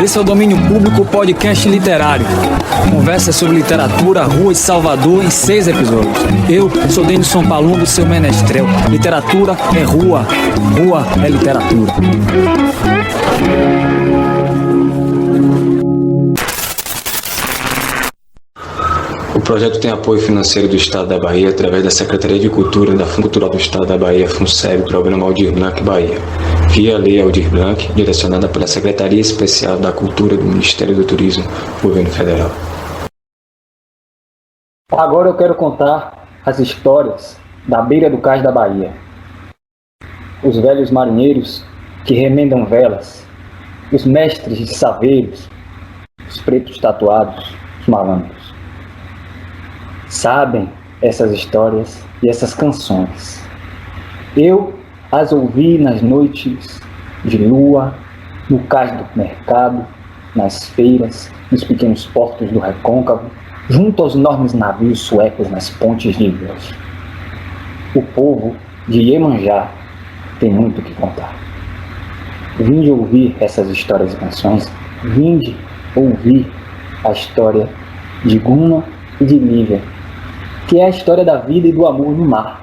Esse é o Domínio Público Podcast Literário. Conversa sobre literatura, rua de Salvador em 6 episódios. Eu sou Denilson Palumbo, seu menestrel. Literatura é rua, rua é literatura. O projeto tem apoio financeiro do Estado da Bahia através da Secretaria de Cultura da Fundo Cultural do Estado da Bahia, FUNSEB, Programa Aldir Blanc Bahia, via Lei Aldir Blanc, direcionada pela Secretaria Especial da Cultura do Ministério do Turismo, Governo Federal. Agora eu quero contar as histórias da beira do cais da Bahia. Os velhos marinheiros que remendam velas, os mestres de saveiros, os pretos tatuados, os malandros. Sabem essas histórias e essas canções. Eu as ouvi nas noites de lua, no cais do mercado, nas feiras, nos pequenos portos do recôncavo, junto aos enormes navios suecos nas pontes de Ilhéus. O povo de Iemanjá tem muito o que contar. Vinde ouvir essas histórias e canções, vinde ouvir a história de Guna e de Lívia, que é a história da vida e do amor no mar.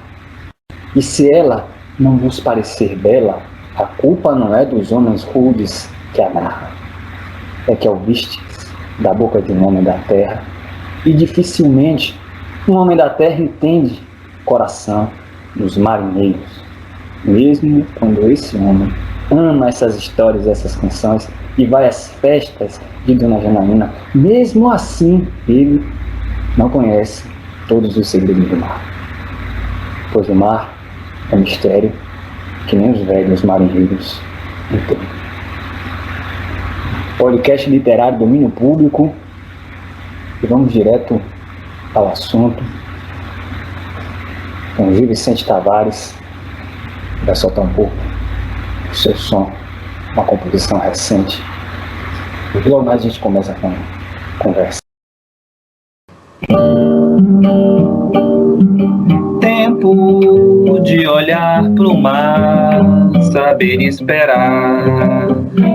E se ela não vos parecer bela, a culpa não é dos homens rudes que a narram, é que ouvistes da boca de um homem da terra, e dificilmente um homem da terra entende o coração dos marinheiros, mesmo quando esse homem ama essas histórias, essas canções, e vai às festas de Dona Janaína, mesmo assim ele não conhece todos os segredos do mar, pois o mar é mistério que nem os velhos marinheiros entendem. Podcast literário, domínio público, e vamos direto ao assunto. Com Gil Vicente Tavares, vai soltar um pouco o seu som, uma composição recente, e logo mais a gente começa com a conversa. Tempo de olhar pro mar, saber esperar.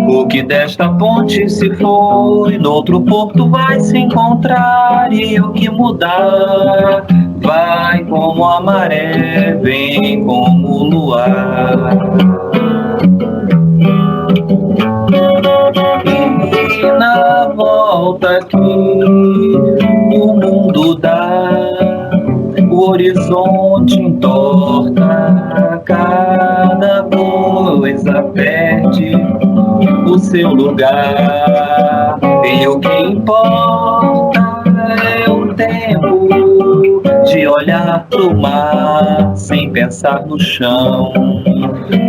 O que desta ponte se foi, noutro porto vai se encontrar. E o que mudar, vai como a maré, vem como o luar. E na volta que o mundo dá, o horizonte entorta, cada coisa perde o seu lugar. E o que importa é o tempo de olhar pro mar sem pensar no chão.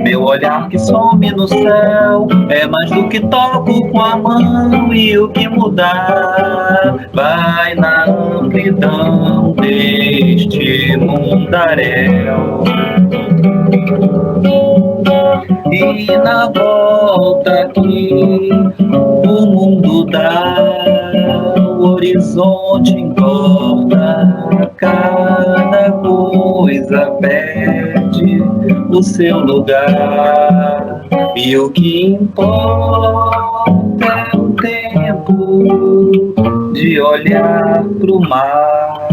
Meu olhar que some no céu é mais do que toco com a mão. E o que mudar vai na amplidão deste mundaréu. E na volta que o mundo dá, o horizonte engorda, cada coisa perde o seu lugar. E o que importa é o tempo de olhar pro mar.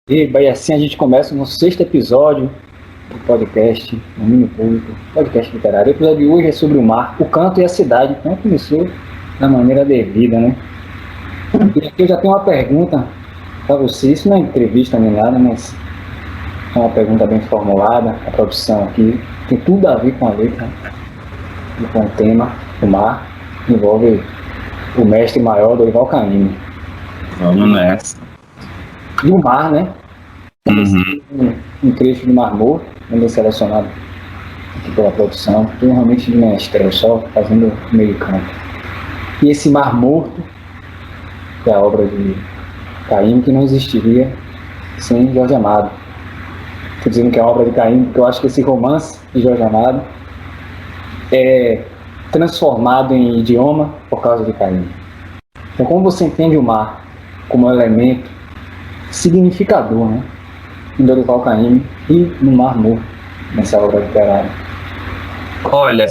E assim a gente começa no 6º episódio do podcast Domínio Público, podcast literário. O episódio de hoje é sobre o mar, o canto e a cidade. Então começou da maneira devida, né? E aqui eu já tenho uma pergunta para você. Isso não é entrevista nem nada, mas é uma pergunta bem formulada. A produção aqui tem tudo a ver com a letra e com o tema. O mar envolve o mestre maior Dorival Caymmi. Vamos nessa. E o mar, né? Um trecho de Mar Morto, bem selecionado aqui pela produção, tudo realmente de menestrel, só fazendo meio campo. E esse Mar Morto, que é a obra de Caymmi, que não existiria sem Jorge Amado. Estou dizendo que é a obra de Caymmi, porque eu acho que esse romance de Jorge Amado é transformado em idioma por causa de Caíme. Então, como você entende o mar como um elemento significador, né, em Dorival Caymmi e no Mar Morto, nessa obra literária? Olha,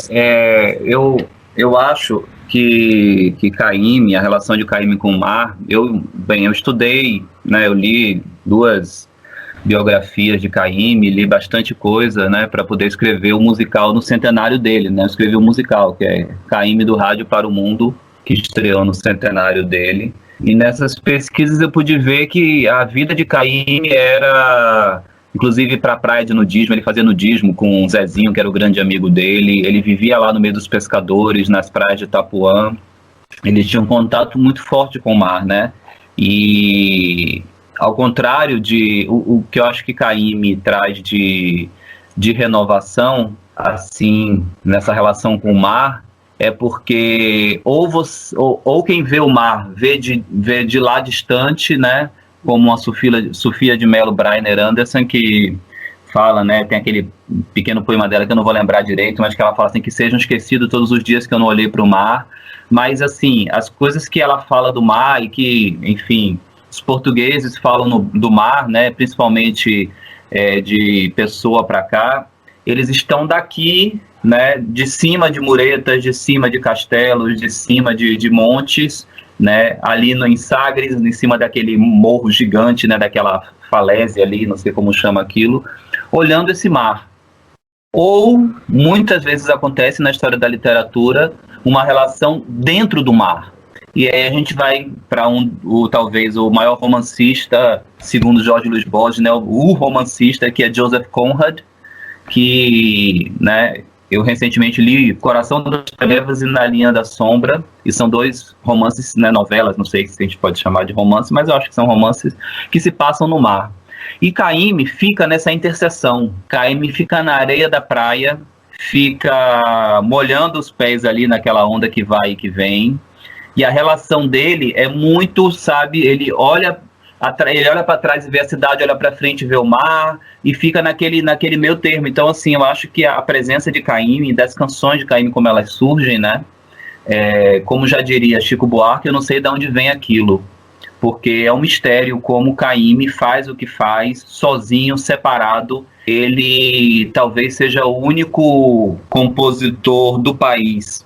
eu acho que Caymmi, a relação de Caymmi com o mar, eu estudei, né, eu li 2 biografias de Caymmi, li bastante coisa, né, para poder escrever o musical no centenário dele, né, eu escrevi o musical, que é Caymmi do Rádio para o Mundo, que estreou no centenário dele, e nessas pesquisas eu pude ver que a vida de Caymmi era, inclusive para a praia de nudismo, ele fazia nudismo com o Zezinho, que era o grande amigo dele, ele vivia lá no meio dos pescadores, nas praias de Itapuã, ele tinha um contato muito forte com o mar, né, e ao contrário de o que eu acho que Caymmi traz de renovação, assim, nessa relação com o mar, é porque ou quem vê o mar vê de lá distante, né, como a Sofia de Mello Breiner Anderson, que fala, né, tem aquele pequeno poema dela que eu não vou lembrar direito, mas que ela fala assim, que sejam esquecidos todos os dias que eu não olhei para o mar, mas assim, as coisas que ela fala do mar e que, enfim, os portugueses falam do mar, né, principalmente de Pessoa para cá, eles estão daqui, né, de cima de muretas, de cima de castelos, de cima de montes, né, ali em Sagres, em cima daquele morro gigante, né, daquela falésia ali, não sei como chama aquilo, olhando esse mar. Ou, muitas vezes acontece na história da literatura, uma relação dentro do mar. E aí a gente vai para talvez o maior romancista, segundo Jorge Luiz Borges, né, o romancista, que é Joseph Conrad, que, né, eu recentemente li Coração das Trevas e Na Linha da Sombra, e são 2 romances, né, novelas, não sei se a gente pode chamar de romance, mas eu acho que são romances que se passam no mar. E Caymmi fica nessa interseção, Caymmi fica na areia da praia, fica molhando os pés ali naquela onda que vai e que vem, e a relação dele é muito, sabe, ele olha para trás e vê a cidade, olha para frente e vê o mar, e fica naquele meio termo. Então, assim, eu acho que a presença de Caymmi, das canções de Caymmi, como elas surgem, né, como já diria Chico Buarque, eu não sei de onde vem aquilo, porque é um mistério como Caymmi faz o que faz, sozinho, separado. Ele talvez seja o único compositor do país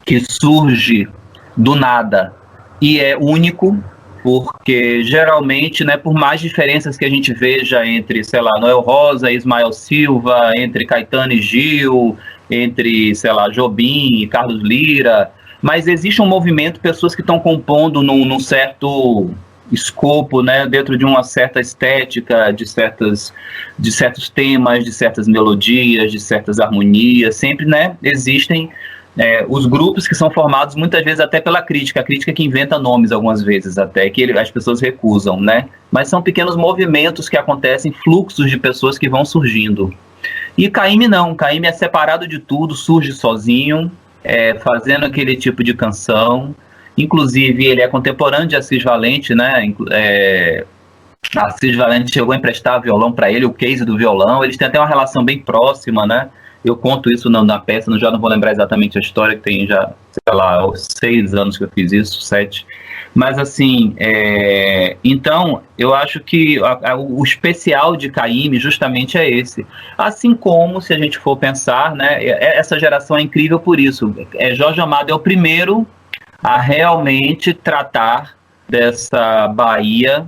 que surge do nada, e é único, porque geralmente, né, por mais diferenças que a gente veja entre, sei lá, Noel Rosa e Ismael Silva, entre Caetano e Gil, entre, sei lá, Jobim e Carlos Lira, mas existe um movimento, pessoas que estão compondo num certo escopo, né, dentro de uma certa estética, de certos temas, de certas melodias, de certas harmonias, sempre, né, existem os grupos que são formados muitas vezes até pela crítica, a crítica que inventa nomes algumas vezes até, que as pessoas recusam, né? Mas são pequenos movimentos que acontecem, fluxos de pessoas que vão surgindo. E Caymmi não, Caymmi é separado de tudo, surge sozinho, fazendo aquele tipo de canção, inclusive ele é contemporâneo de Assis Valente, né? Assis Valente chegou a emprestar violão para ele, o case do violão, eles têm até uma relação bem próxima, né? Eu conto isso na peça, já não vou lembrar exatamente a história, que tem já, sei lá, 6 anos que eu fiz isso, 7. Mas, assim, então, eu acho que o especial de Caymmi justamente é esse. Assim como, se a gente for pensar, né, essa geração é incrível por isso. Jorge Amado é o primeiro a realmente tratar dessa Bahia,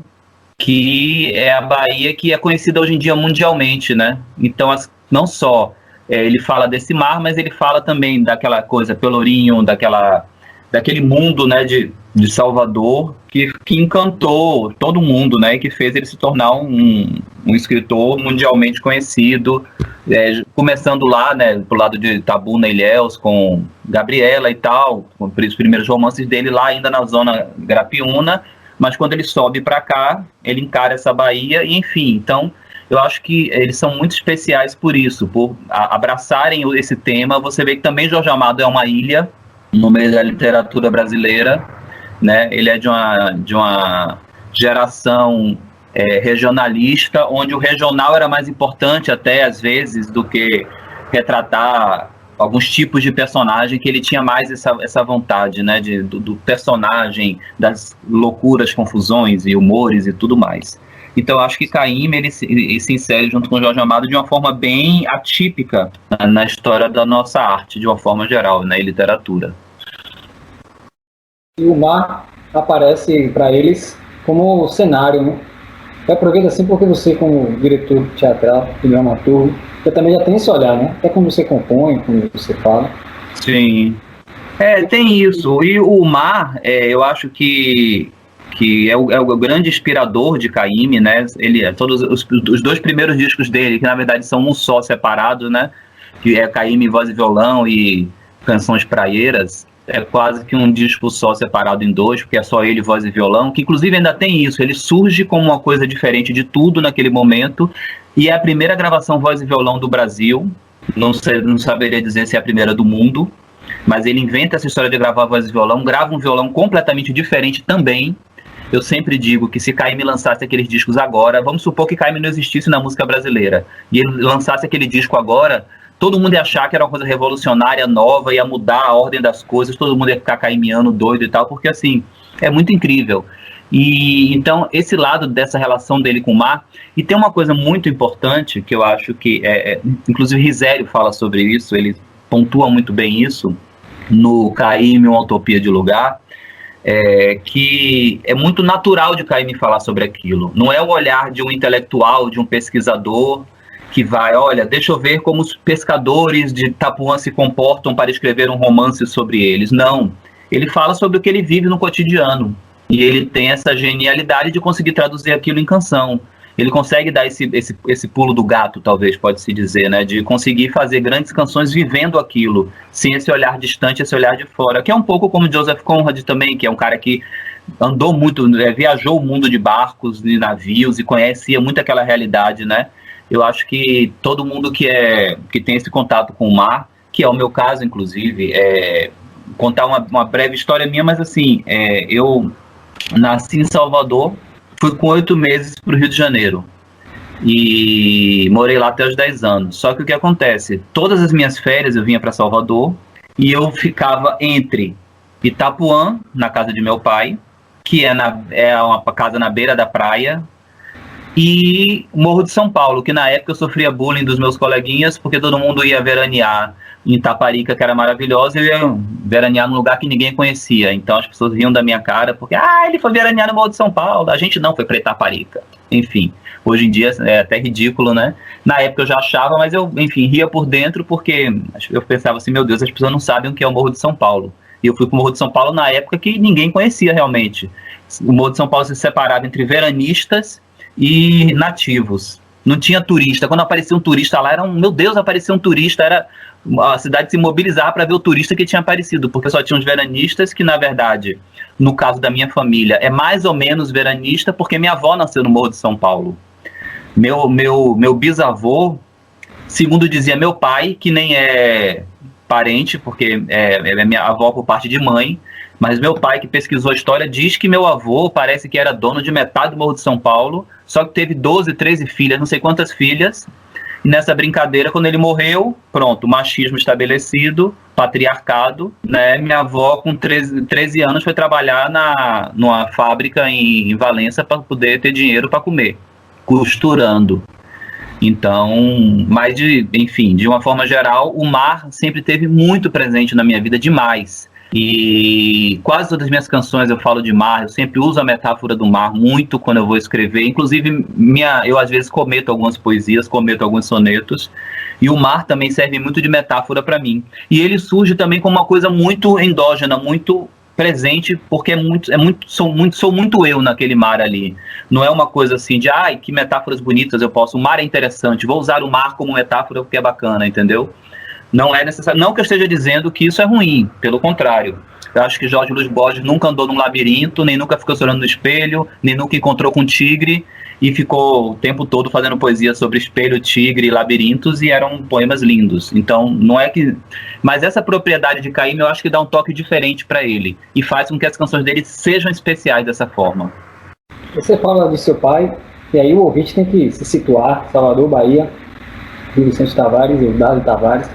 que é a Bahia que é conhecida hoje em dia mundialmente, né? Então, não só... ele fala desse mar, mas ele fala também daquela coisa, Pelourinho, daquele mundo, né, de Salvador, que encantou todo mundo, né, e que fez ele se tornar um escritor mundialmente conhecido, começando lá, né, pro lado de Tabuna e Ilhéus, com Gabriela e tal, com os primeiros romances dele lá ainda na zona Grapiúna, mas quando ele sobe para cá, ele encara essa Bahia, e enfim, então... eu acho que eles são muito especiais por isso, por abraçarem esse tema. Você vê que também Jorge Amado é uma ilha no meio da literatura brasileira, né? Ele é de uma geração regionalista, onde o regional era mais importante até, às vezes, do que retratar alguns tipos de personagem que ele tinha mais essa vontade, né, do personagem, das loucuras, confusões e humores e tudo mais. Então eu acho que Caymmi ele se insere junto com Jorge Amado de uma forma bem atípica na história da nossa arte, de uma forma geral, na literatura. E o mar aparece para eles como cenário, né? Eu aproveito assim porque você, como diretor teatral e dramaturgo, você também já tem esse olhar, né? Até quando você compõe, quando você fala. Sim. Tem isso. E o mar, eu acho que é o grande inspirador de Caymmi, né? Ele, todos os dois primeiros discos dele, que na verdade são um só separado, né? Que é Caymmi Voz e Violão e Canções Praieiras, é quase que um disco só separado em dois, porque é só ele, voz e violão, que inclusive ainda tem isso, ele surge como uma coisa diferente de tudo naquele momento, e é a primeira gravação voz e violão do Brasil, não saberia dizer se é a primeira do mundo, mas ele inventa essa história de gravar voz e violão, grava um violão completamente diferente também. Eu sempre digo que se Caymmi lançasse aqueles discos agora, vamos supor que Caymmi não existisse na música brasileira, e ele lançasse aquele disco agora, todo mundo ia achar que era uma coisa revolucionária, nova, ia mudar a ordem das coisas, todo mundo ia ficar caimiano, doido e tal, porque assim, é muito incrível. E então, esse lado dessa relação dele com o mar, e tem uma coisa muito importante, que eu acho que, inclusive Risério fala sobre isso, ele pontua muito bem isso, no Caymmi, Uma Utopia de Lugar, que é muito natural de Caymmi falar sobre aquilo. Não é o olhar de um intelectual, de um pesquisador, que vai, olha, deixa eu ver como os pescadores de Itapuã se comportam para escrever um romance sobre eles. Não, ele fala sobre o que ele vive no cotidiano. E ele tem essa genialidade de conseguir traduzir aquilo em canção. Ele consegue dar esse pulo do gato, talvez, pode-se dizer, né? De conseguir fazer grandes canções vivendo aquilo, sem esse olhar distante, esse olhar de fora. Que é um pouco como Joseph Conrad também, que é um cara que andou muito, viajou o mundo de barcos e navios e conhecia muito aquela realidade, né? Eu acho que todo mundo que tem esse contato com o mar, que é o meu caso, inclusive, contar uma breve história minha, mas assim, eu nasci em Salvador, fui com 8 meses para o Rio de Janeiro e morei lá até os 10 anos. Só que o que acontece? Todas as minhas férias eu vinha para Salvador e eu ficava entre Itapuã, na casa de meu pai, que é uma casa na beira da praia, e Morro de São Paulo, que na época eu sofria bullying dos meus coleguinhas, porque todo mundo ia veranear em Taparica, que era maravilhosa, e eu ia veranear num lugar que ninguém conhecia. Então as pessoas riam da minha cara, porque ele foi veranear no Morro de São Paulo, a gente não, foi pra Itaparica. Enfim, hoje em dia é até ridículo, né? Na época eu já achava, mas eu, enfim, ria por dentro, porque eu pensava assim, meu Deus, as pessoas não sabem o que é o Morro de São Paulo. E eu fui pro Morro de São Paulo na época que ninguém conhecia realmente. O Morro de São Paulo se separava entre veranistas e nativos. Não tinha turista. Quando aparecia um turista lá, meu Deus, aparecia um turista, a cidade se mobilizar para ver o turista que tinha aparecido, porque só tinha os veranistas, que na verdade, no caso da minha família, é mais ou menos veranista, porque minha avó nasceu no Morro de São Paulo. Meu bisavô, segundo dizia meu pai, que nem é parente, porque é minha avó por parte de mãe, mas meu pai, que pesquisou a história, diz que meu avô parece que era dono de metade do Morro de São Paulo, só que teve 12, 13 filhas, não sei quantas filhas. E nessa brincadeira, quando ele morreu, pronto, machismo estabelecido, patriarcado, né? Minha avó, com 13 anos, foi trabalhar numa fábrica em Valença para poder ter dinheiro para comer, costurando. Então, mas enfim, de uma forma geral, o mar sempre esteve muito presente na minha vida, demais. E quase todas as minhas canções eu falo de mar, eu sempre uso a metáfora do mar muito quando eu vou escrever, inclusive eu às vezes cometo algumas poesias, cometo alguns sonetos, e o mar também serve muito de metáfora para mim. E ele surge também como uma coisa muito endógena, muito presente, porque sou muito eu naquele mar ali. Não é uma coisa assim de, que metáforas bonitas eu posso, o mar é interessante, vou usar o mar como metáfora porque é bacana, entendeu? Não é necessário, não que eu esteja dizendo que isso é ruim, pelo contrário. Eu acho que Jorge Luiz Borges nunca andou num labirinto, nem nunca ficou chorando no espelho, nem nunca encontrou com um tigre e ficou o tempo todo fazendo poesia sobre espelho, tigre e labirintos, e eram poemas lindos. Então, não é que... Mas essa propriedade de Caymmi eu acho que dá um toque diferente para ele e faz com que as canções dele sejam especiais dessa forma. Você fala de seu pai, e aí o ouvinte tem que se situar, Salvador, Bahia, Rio Vicente Tavares, Eudado Tavares,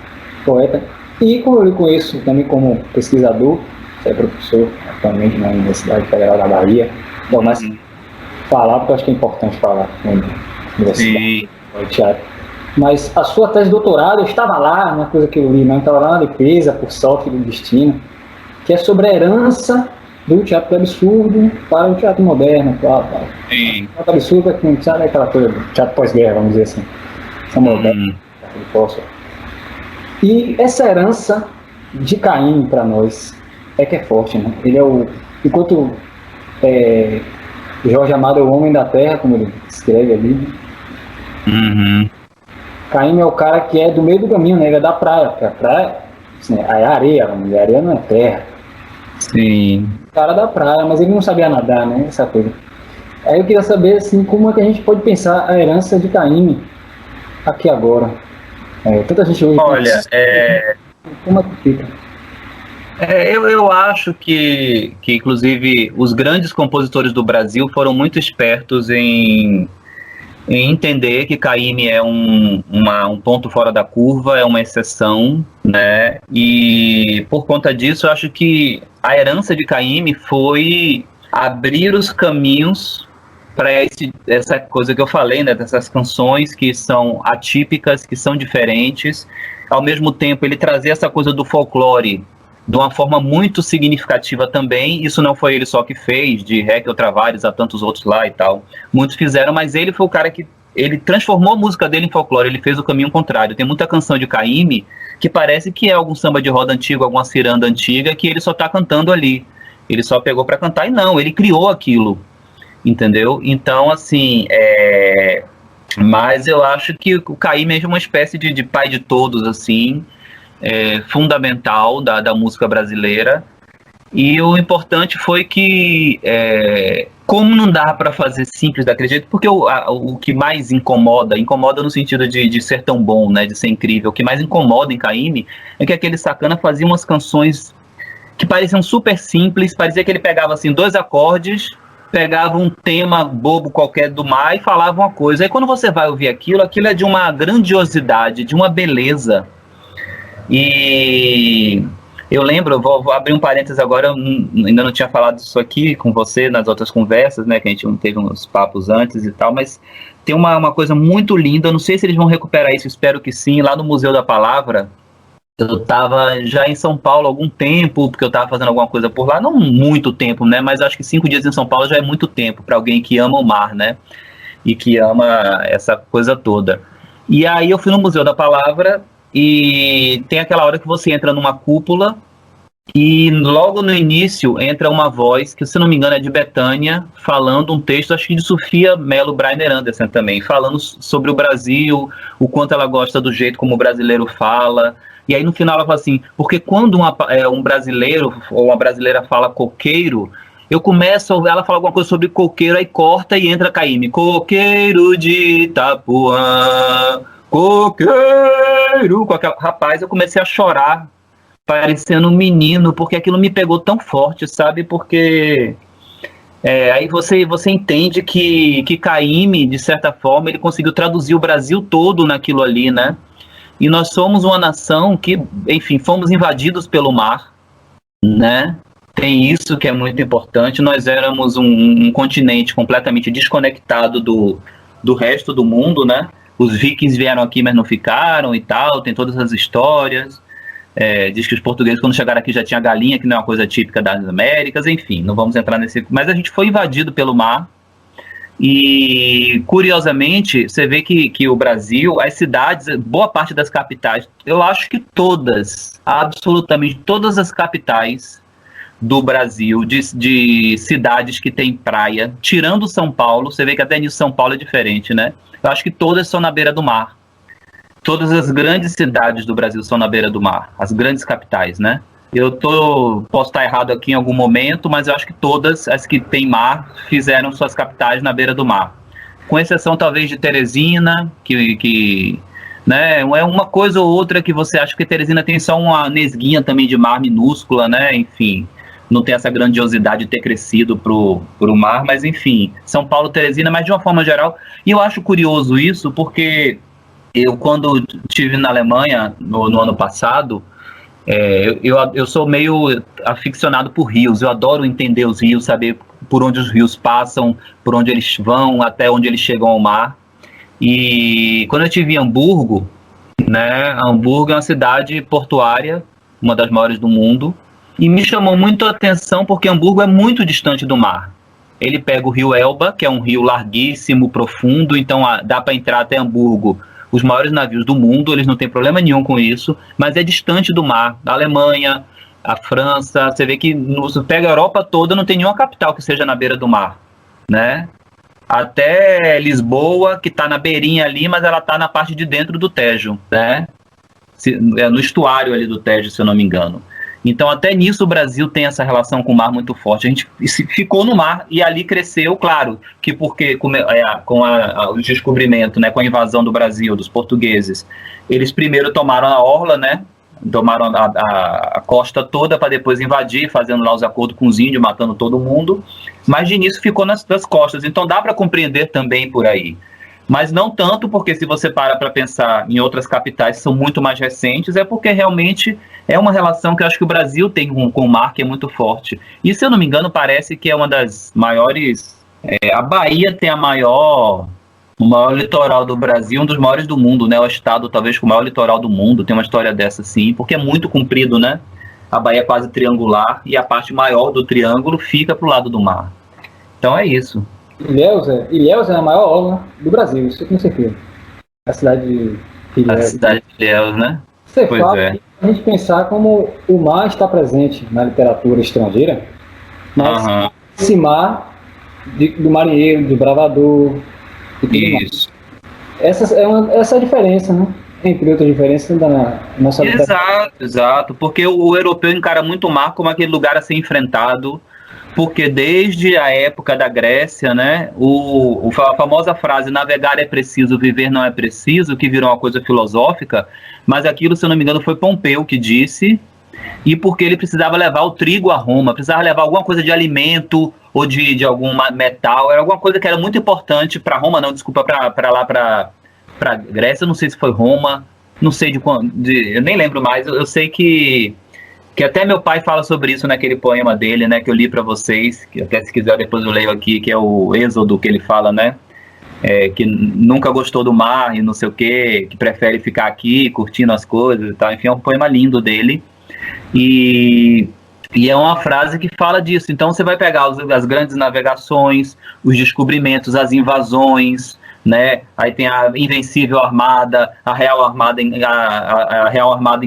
poeta. E como eu lhe conheço também como pesquisador, você é professor atualmente na Universidade Federal da Bahia, bom, mas falar, porque eu acho que é importante falar na Universidade de Teatro. Mas a sua tese de doutorado, eu estava lá, uma coisa que eu li, não estava lá na defesa, por sorte do destino, que é sobre a herança do teatro do absurdo para o teatro moderno. Tal. Sim. O teatro absurdo é que sabe aquela coisa do teatro pós-guerra, vamos dizer assim. São modernos, e essa herança de Caim para nós é que é forte, né? Ele é o... Enquanto Jorge Amado é o homem da terra, como ele escreve ali, Caim é o cara que é do meio do caminho, né? Ele é da praia, porque a praia assim, é areia, vamos dizer, a areia não é terra. Sim. O cara da praia, mas ele não sabia nadar, né? Essa coisa. Aí eu queria saber, assim, como é que a gente pode pensar a herança de Caim aqui agora. Tanta gente hoje... Olha, como é que fica? Eu acho que inclusive, os grandes compositores do Brasil foram muito espertos em entender que Caymmi é um ponto fora da curva, é uma exceção, né? E por conta disso, eu acho que a herança de Caymmi foi abrir os caminhos para essa coisa que eu falei, né? Dessas canções que são atípicas, que são diferentes. Ao mesmo tempo, ele trazer essa coisa do folclore de uma forma muito significativa também. Isso não foi ele só que fez, de Raquel Travares a tantos outros lá e tal. Muitos fizeram, mas ele foi o cara que ele transformou a música dele em folclore, ele fez o caminho contrário. Tem muita canção de Caymmi que parece que é algum samba de roda antigo, alguma ciranda antiga, que ele só tá cantando ali. Ele só pegou para cantar, e não, ele criou aquilo, entendeu? Então, assim, mas eu acho que o Caymmi é uma espécie de pai de todos, assim, fundamental da música brasileira. E o importante foi que, como não dá para fazer simples daquele jeito, porque o que mais incomoda no sentido de ser tão bom, né, de ser incrível, o que mais incomoda em Caymmi é que aquele sacana fazia umas canções que pareciam super simples, parecia que ele pegava assim 2 acordes, pegava um tema bobo qualquer do mar e falava uma coisa. Aí quando você vai ouvir aquilo é de uma grandiosidade, de uma beleza. E eu lembro, eu vou abrir um parênteses agora, eu ainda não tinha falado isso aqui com você nas outras conversas, né, que a gente não teve uns papos antes e tal, mas tem uma coisa muito linda, eu não sei se eles vão recuperar isso, espero que sim, lá no Museu da Palavra. Eu estava já em São Paulo há algum tempo, porque eu estava fazendo alguma coisa por lá, não muito tempo, né, mas acho que 5 dias em São Paulo já é muito tempo para alguém que ama o mar, né, e que ama essa coisa toda. E aí eu fui no Museu da Palavra, e tem aquela hora que você entra numa cúpula e logo no início entra uma voz, que se não me engano é de Betânia, falando um texto, acho que de Sofia Mello Breiner Anderson também, falando sobre o Brasil, o quanto ela gosta do jeito como o brasileiro fala. E aí no final ela fala assim, porque quando um brasileiro ou uma brasileira fala coqueiro, eu começo a ouvir ela falar alguma coisa sobre coqueiro, aí corta e entra Caymmi, coqueiro de Itapuã, coqueiro, com aquela... Rapaz, eu comecei a chorar, parecendo um menino, porque aquilo me pegou tão forte, sabe? Porque aí você entende que Caymmi, de certa forma, ele conseguiu traduzir o Brasil todo naquilo ali, né? E nós somos uma nação que, enfim, fomos invadidos pelo mar, né? Tem isso que é muito importante. Nós éramos um continente completamente desconectado do resto do mundo, né? Os vikings vieram aqui, mas não ficaram e tal, tem todas as histórias. Diz que os portugueses, quando chegaram aqui, já tinha galinha, que não é uma coisa típica das Américas, enfim, não vamos entrar nesse... Mas a gente foi invadido pelo mar, e, curiosamente, você vê que o Brasil, as cidades, boa parte das capitais, eu acho que todas, absolutamente todas as capitais do Brasil, de cidades que tem praia, tirando São Paulo, você vê que até nisso São Paulo é diferente, né? Eu acho que todas são na beira do mar. Todas as grandes cidades do Brasil são na beira do mar, as grandes capitais, né? Posso estar errado aqui em algum momento, mas eu acho que todas as que têm mar fizeram suas capitais na beira do mar. Com exceção, talvez, de Teresina, que né, é uma coisa ou outra que você acha que Teresina tem só uma nesguinha também de mar minúscula, né? Enfim, não tem essa grandiosidade de ter crescido pro mar, mas enfim, São Paulo, Teresina, mas de uma forma geral. E eu acho curioso isso, porque eu, quando estive na Alemanha, no ano passado, Eu sou meio aficionado por rios, eu adoro entender os rios, saber por onde os rios passam, por onde eles vão, até onde eles chegam ao mar. E quando eu estive em Hamburgo, né, Hamburgo é uma cidade portuária, uma das maiores do mundo, e me chamou muito a atenção porque Hamburgo é muito distante do mar. Ele pega o rio Elba, que é um rio larguíssimo, profundo, então dá para entrar até Hamburgo os maiores navios do mundo, eles não têm problema nenhum com isso, mas é distante do mar. A Alemanha, a França, você vê que você pega a Europa toda, não tem nenhuma capital que seja na beira do mar, né? Até Lisboa, que está na beirinha ali, mas ela está na parte de dentro do Tejo, né? No estuário ali do Tejo, se eu não me engano. Então, até nisso o Brasil tem essa relação com o mar muito forte. A gente ficou no mar e ali cresceu, claro, que porque com o descobrimento, né, com a invasão do Brasil, dos portugueses, eles primeiro tomaram a orla, né? Tomaram a costa toda para depois invadir, fazendo lá os acordos com os índios, matando todo mundo. Mas de início ficou nas costas. Então dá para compreender também por aí. Mas não tanto, porque se você para pensar em outras capitais que são muito mais recentes, é porque realmente é uma relação que eu acho que o Brasil tem com o mar, que é muito forte. E se eu não me engano, parece que é uma das maiores... a Bahia tem o maior litoral do Brasil, um dos maiores do mundo, né? O estado talvez com o maior litoral do mundo, tem uma história dessa sim, porque é muito comprido, né? A Bahia é quase triangular e a parte maior do triângulo fica pro lado do mar. Então é isso. Ilhéus é a maior orla do Brasil, isso eu tenho certeza. A cidade de Ilhéus. A cidade de Ilhéus, né? Você fala a gente pensar como o mar está presente na literatura estrangeira, mas esse mar do marinheiro, do bravador, isso. Essa é a diferença, né? Entre outras diferenças da nossa literatura. Exato, porque o europeu encara muito o mar como aquele lugar a ser enfrentado, porque desde a época da Grécia, né, a famosa frase navegar é preciso, viver não é preciso, que virou uma coisa filosófica, mas aquilo, se eu não me engano, foi Pompeu que disse, e porque ele precisava levar o trigo a Roma, precisava levar alguma coisa de alimento ou de algum metal, era alguma coisa que era muito importante para Roma, não, desculpa, para Grécia, não sei se foi Roma, não sei de quando, eu nem lembro mais, eu sei que até meu pai fala sobre isso naquele poema dele, né, que eu li para vocês, que até se quiser depois eu leio aqui, que é o Êxodo, que ele fala, né, que nunca gostou do mar e não sei o quê, que prefere ficar aqui curtindo as coisas e tal, enfim, é um poema lindo dele, e é uma frase que fala disso. Então você vai pegar as grandes navegações, os descobrimentos, as invasões, né? Aí tem a Invencível Armada, a Real Armada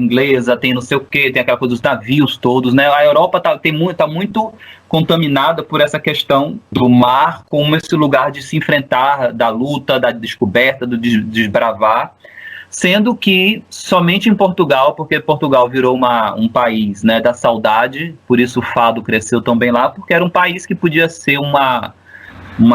Inglesa, tem não sei o que, tem aquela coisa dos navios todos, né? A Europa tá muito contaminada por essa questão do mar como esse lugar de se enfrentar, da luta, da descoberta, do desbravar, sendo que somente em Portugal, porque Portugal virou um país, né, da saudade, por isso o fado cresceu tão bem lá, porque era um país que podia ser uma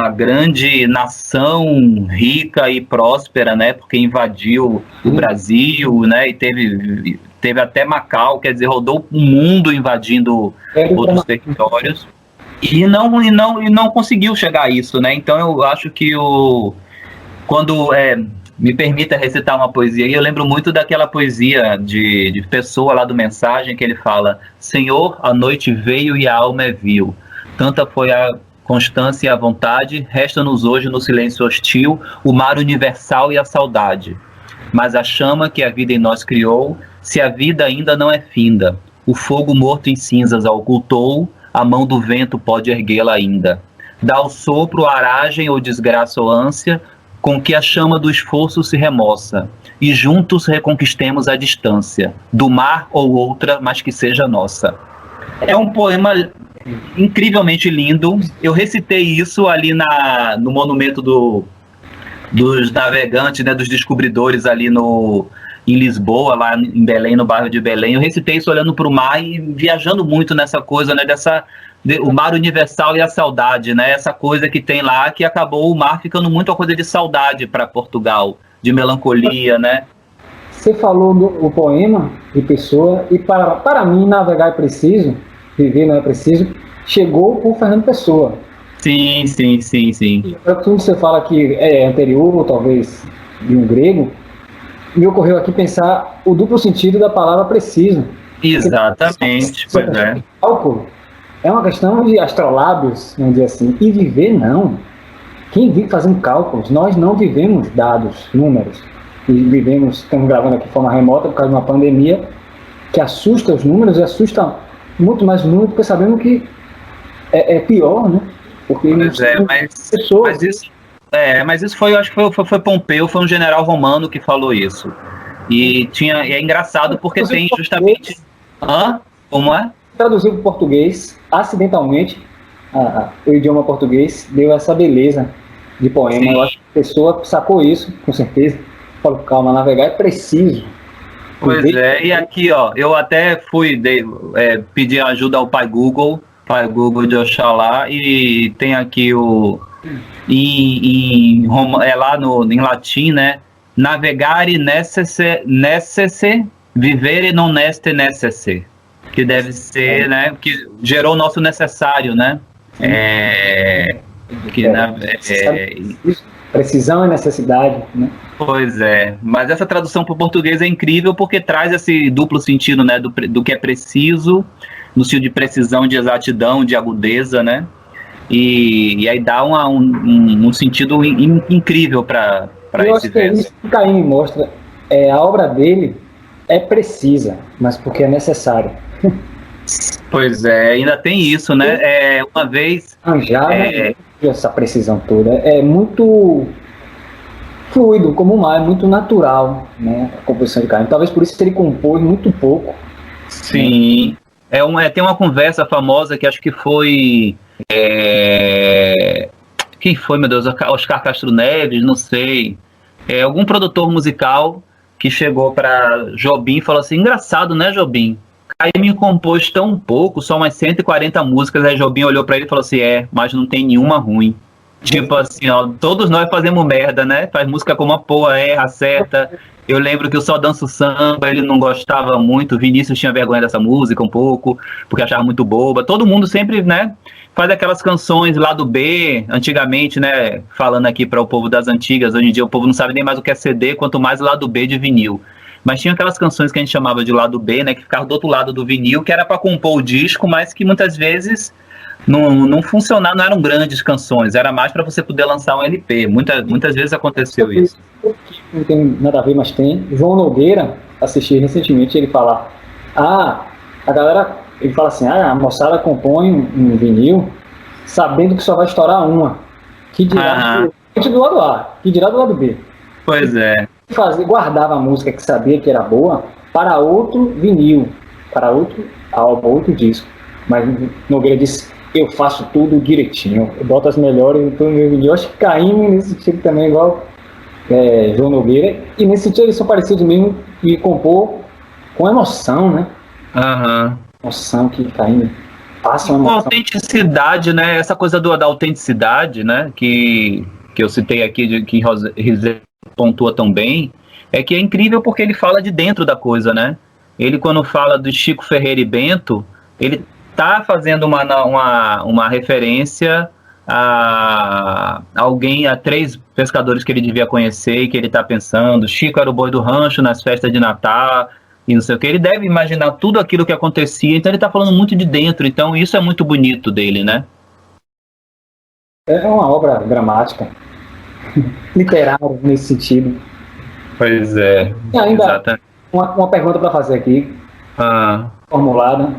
grande nação rica e próspera, né, porque invadiu o Brasil, né, e teve até Macau, quer dizer, rodou o mundo invadindo outros territórios, e não conseguiu chegar a isso, né, então eu acho que me permita recitar uma poesia, e eu lembro muito daquela poesia de Pessoa lá do Mensagem, que ele fala: Senhor, a noite veio e a alma é vil, tanta foi a constância e a vontade, resta-nos hoje no silêncio hostil o mar universal e a saudade. Mas a chama que a vida em nós criou, se a vida ainda não é finda, o fogo morto em cinzas a ocultou, a mão do vento pode erguê-la ainda. Dá o sopro, aragem ou desgraça ou ânsia, com que a chama do esforço se remoça, e juntos reconquistemos a distância, do mar ou outra, mas que seja nossa. É um poema incrivelmente lindo. Eu recitei isso ali no monumento dos navegantes, né, dos descobridores ali em Lisboa, lá em Belém, no bairro de Belém. Eu recitei isso olhando para o mar e viajando muito nessa coisa, né, o mar universal e a saudade, né, essa coisa que tem lá, que acabou o mar ficando muito uma coisa de saudade para Portugal, de melancolia, né. Você falou do poema de Pessoa, e para mim, navegar é preciso, viver não é preciso, chegou com Fernando Pessoa. Sim. Quando você fala que é anterior, talvez, de um grego, me ocorreu aqui pensar o duplo sentido da palavra preciso, Exatamente, pois é. Cálculo é uma questão de astrolábios, vamos dizer assim, e viver não. Quem vive fazendo cálculos, nós não vivemos dados, números, e estamos gravando aqui de forma remota por causa de uma pandemia que assusta os números e assusta muito mais os números, porque sabemos que é pior, né? Porque mas isso foi, eu acho que foi Pompeu, foi um general romano que falou isso. E é engraçado porque tem justamente... Como é? Traduziu para o português, acidentalmente, o idioma português deu essa beleza de poema. Sim. Eu acho que a pessoa sacou isso, com certeza. Falou, calma, navegar é preciso. Pois é, e aqui, ó, eu até pedir ajuda ao Pai Google de Oxalá, e tem aqui lá em latim, né? Navegare necesse, vivere non est necesse. Que deve ser, né? Que gerou o nosso necessário, né? Precisão e necessidade, né? Pois é, mas essa tradução para o português é incrível porque traz esse duplo sentido, né? Do que é preciso, no sentido de precisão, de exatidão, de agudeza, né? E aí dá um sentido incrível para esse verso. É isso que Caim mostra. A obra dele é precisa, mas porque é necessário. Pois é, ainda tem isso, né? Uma vez... essa precisão toda é muito fluido, como o mar, é muito natural, né? A composição de Caim. Talvez por isso ele compôs muito pouco. Sim. Tem uma conversa famosa que acho que foi... Quem foi, meu Deus? Oscar Castro Neves, não sei. Algum produtor musical que chegou para Jobim e falou assim: engraçado, né, Jobim? Caim me compôs tão pouco, só umas 140 músicas. Aí Jobim olhou para ele e falou assim: mas não tem nenhuma ruim. Tipo assim, ó, todos nós fazemos merda, né? Faz música como uma porra, erra, acerta. Eu lembro que o Só Danço Samba, ele não gostava muito. O Vinícius tinha vergonha dessa música um pouco, porque achava muito boba. Todo mundo sempre, né, faz aquelas canções lado B, antigamente, né, falando aqui para o povo das antigas. Hoje em dia o povo não sabe nem mais o que é CD, quanto mais lado B de vinil. Mas tinha aquelas canções que a gente chamava de lado B, né, que ficavam do outro lado do vinil, que era para compor o disco, mas que muitas vezes não funcionava, não eram grandes canções, era mais para você poder lançar um LP. Muitas vezes aconteceu isso. Não tem nada a ver, mas tem. João Nogueira, assisti recentemente, ele fala: a galera, ele fala assim, a moçada compõe um vinil sabendo que só vai estourar uma, que dirá do lado A, que dirá do lado B. Pois é. Guardava a música que sabia que era boa para outro vinil, para outro álbum, outro disco. Mas Nogueira disse: eu faço tudo direitinho, eu boto as melhores em todo o meu vinil. Eu acho que Caim nesse sentido também, igual João Nogueira, e nesse sentido eles são parecidos mesmo, e compor com emoção, né? Emoção que Caim passa uma emoção. Autenticidade, né? Essa coisa da autenticidade, né? Que eu citei aqui, que Rizet pontua tão bem, é que é incrível porque ele fala de dentro da coisa, né? Ele, quando fala do Chico Ferreira e Bento, ele tá fazendo uma referência a alguém, a 3 pescadores que ele devia conhecer e que ele tá pensando. Chico era o boi do rancho nas festas de Natal e não sei o que. Ele deve imaginar tudo aquilo que acontecia, então ele tá falando muito de dentro. Então isso é muito bonito dele, né? É uma obra dramática, literária nesse sentido. Pois é. E ainda uma pergunta para fazer aqui, formulada.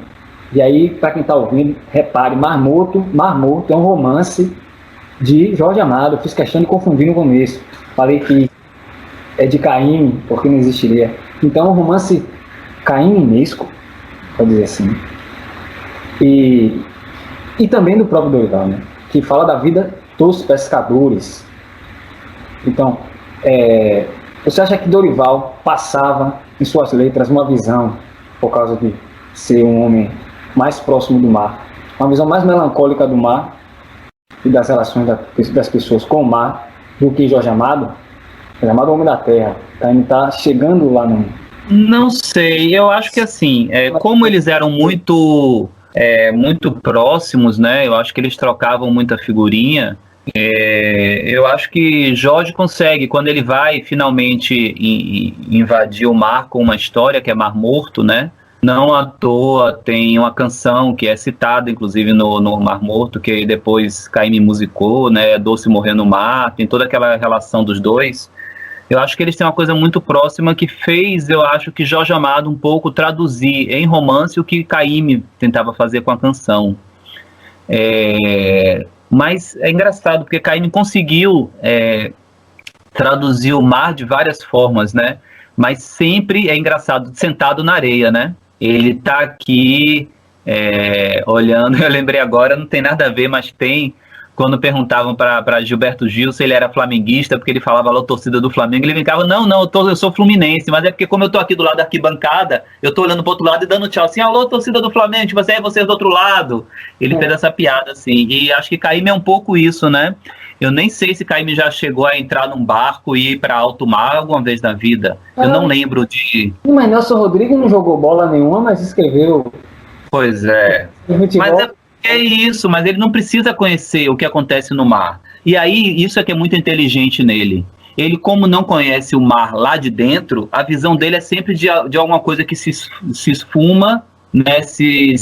E aí, para quem está ouvindo, repare, Mar Morto é um romance de Jorge Amado. Fiz questão de confundir no começo. Falei que é de Caim, porque não existiria. Então, é um romance caiminesco, pode dizer assim. E também do próprio Dorival, né? Que fala da vida dos pescadores. Então, você acha que Dorival passava em suas letras uma visão, por causa de ser um homem mais próximo do mar, uma visão mais melancólica do mar e das relações das pessoas com o mar, do que Jorge Amado? Jorge Amado é o homem da terra, está chegando lá no... Não sei, eu acho que assim, como eles eram muito próximos, né, eu acho que eles trocavam muita figurinha. Eu acho que Jorge consegue, quando ele vai finalmente invadir o mar com uma história que é Mar Morto, né? Não à toa tem uma canção que é citada, inclusive, no Mar Morto, que depois Caymmi musicou, né? Doce Morrer no Mar, tem toda aquela relação dos dois. Eu acho que eles têm uma coisa muito próxima que fez, eu acho, que Jorge Amado um pouco traduzir em romance o que Caymmi tentava fazer com a canção. Mas é engraçado, porque Caymmi conseguiu traduzir o mar de várias formas, né? Mas sempre é engraçado, sentado na areia, né? Ele tá aqui olhando, eu lembrei agora, não tem nada a ver, mas tem, quando perguntavam para Gilberto Gil se ele era flamenguista, porque ele falava alô, torcida do Flamengo, ele brincava, não, eu sou fluminense, mas é porque como eu tô aqui do lado da arquibancada, eu tô olhando pro outro lado e dando tchau, assim, alô, torcida do Flamengo, tipo assim, vocês do outro lado. Ele fez essa piada, assim, e acho que Caymmi é um pouco isso, né? Eu nem sei se Caymmi já chegou a entrar num barco e ir para alto mar alguma vez na vida. Eu não lembro de... Mas Nelson Rodrigues não jogou bola nenhuma, mas escreveu... Pois é. Mas é isso, mas ele não precisa conhecer o que acontece no mar. E aí, isso é que é muito inteligente nele. Ele, como não conhece o mar lá de dentro, a visão dele é sempre de alguma coisa que se esfuma, né, se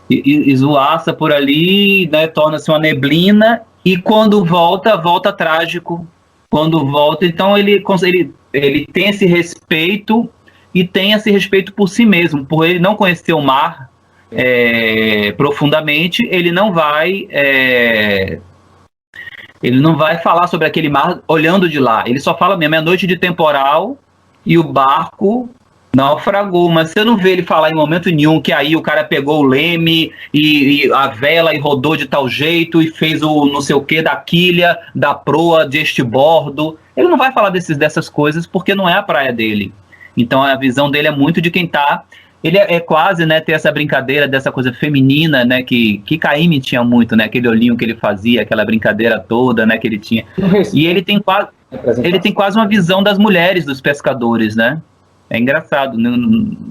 esvoaça por ali, né, torna-se uma neblina, e quando volta trágico. Quando volta, então ele tem esse respeito, e tem esse respeito por si mesmo, por ele não conhecer o mar profundamente, ele não vai falar sobre aquele mar olhando de lá, ele só fala mesmo, é noite de temporal e o barco naufragou, mas você não vê ele falar em momento nenhum que aí o cara pegou o leme e a vela e rodou de tal jeito e fez o não sei o que da quilha, da proa, deste bordo. Ele não vai falar dessas coisas porque não é a praia dele. Então a visão dele é muito de quem tá... Ele é quase, né, ter essa brincadeira dessa coisa feminina, né, que Caymmi tinha muito, né, aquele olhinho que ele fazia, aquela brincadeira toda, né, que ele tinha. E ele tem quase uma visão das mulheres, dos pescadores, né? É engraçado,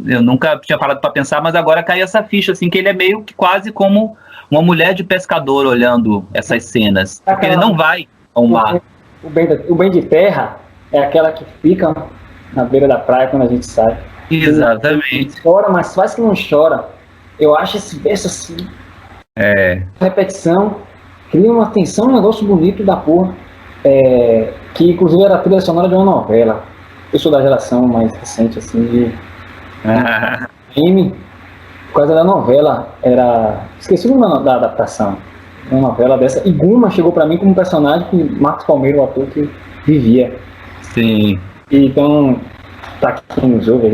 eu nunca tinha parado para pensar, mas agora cai essa ficha, assim, que ele é meio que quase como uma mulher de pescador olhando essas cenas, porque ele não vai ao mar. O bem de terra é aquela que fica na beira da praia quando a gente sai. Exatamente. Ele chora, mas faz que não chora. Eu acho esse verso assim, repetição, cria uma tensão, um negócio bonito da porra, que inclusive era a trilha sonora de uma novela. Eu sou da geração mais recente, assim, de Caymmi, por causa da novela, esqueci o nome da adaptação, uma novela dessa, e Guma chegou pra mim como personagem que Marcos Palmeira, o ator que vivia. Sim. E então, tá aqui nos ouve,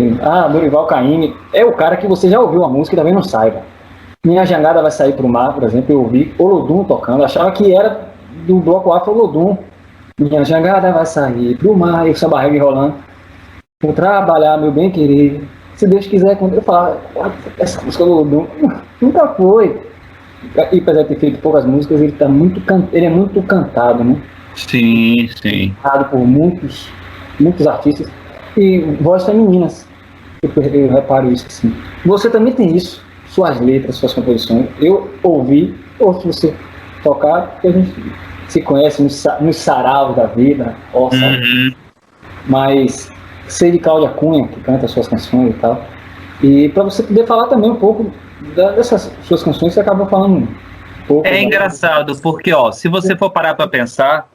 Dorival Caymmi é o cara que você já ouviu a música e também não saiba. Minha Jangada Vai Sair Pro Mar, por exemplo, eu ouvi Olodum tocando, achava que era do bloco Afro Olodum. Minha jangada vai sair pro mar, e o samba reggae rolando. Vou trabalhar, meu bem querer. Se Deus quiser, quando eu falar, essa música do Olodum nunca foi. E apesar de ter feito poucas músicas, ele é muito cantado, né? Sim, sim. Cantado por muitos artistas. E vozes femininas. Eu reparo isso assim. Você também tem isso, suas letras, suas composições. Eu ouvi, ou se você tocar, porque a gente se conhece nos saraus da vida, mas sei de Cláudia Cunha, que canta suas canções e tal, e para você poder falar também um pouco dessas suas canções, você acabou falando um pouco. É engraçado, porque se você for parar para pensar,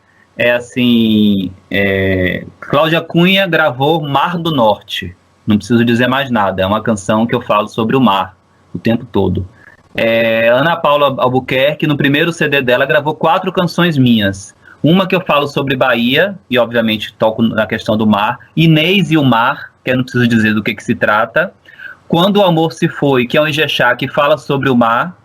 Cláudia Cunha gravou Mar do Norte, não preciso dizer mais nada, é uma canção que eu falo sobre o mar o tempo todo. Ana Paula Albuquerque, no primeiro CD dela, gravou 4 canções minhas. Uma que eu falo sobre Bahia, e obviamente toco na questão do mar. Inês e o Mar, que eu não preciso dizer do que se trata. Quando o Amor Se Foi, que é um Ijexá, que fala sobre o mar.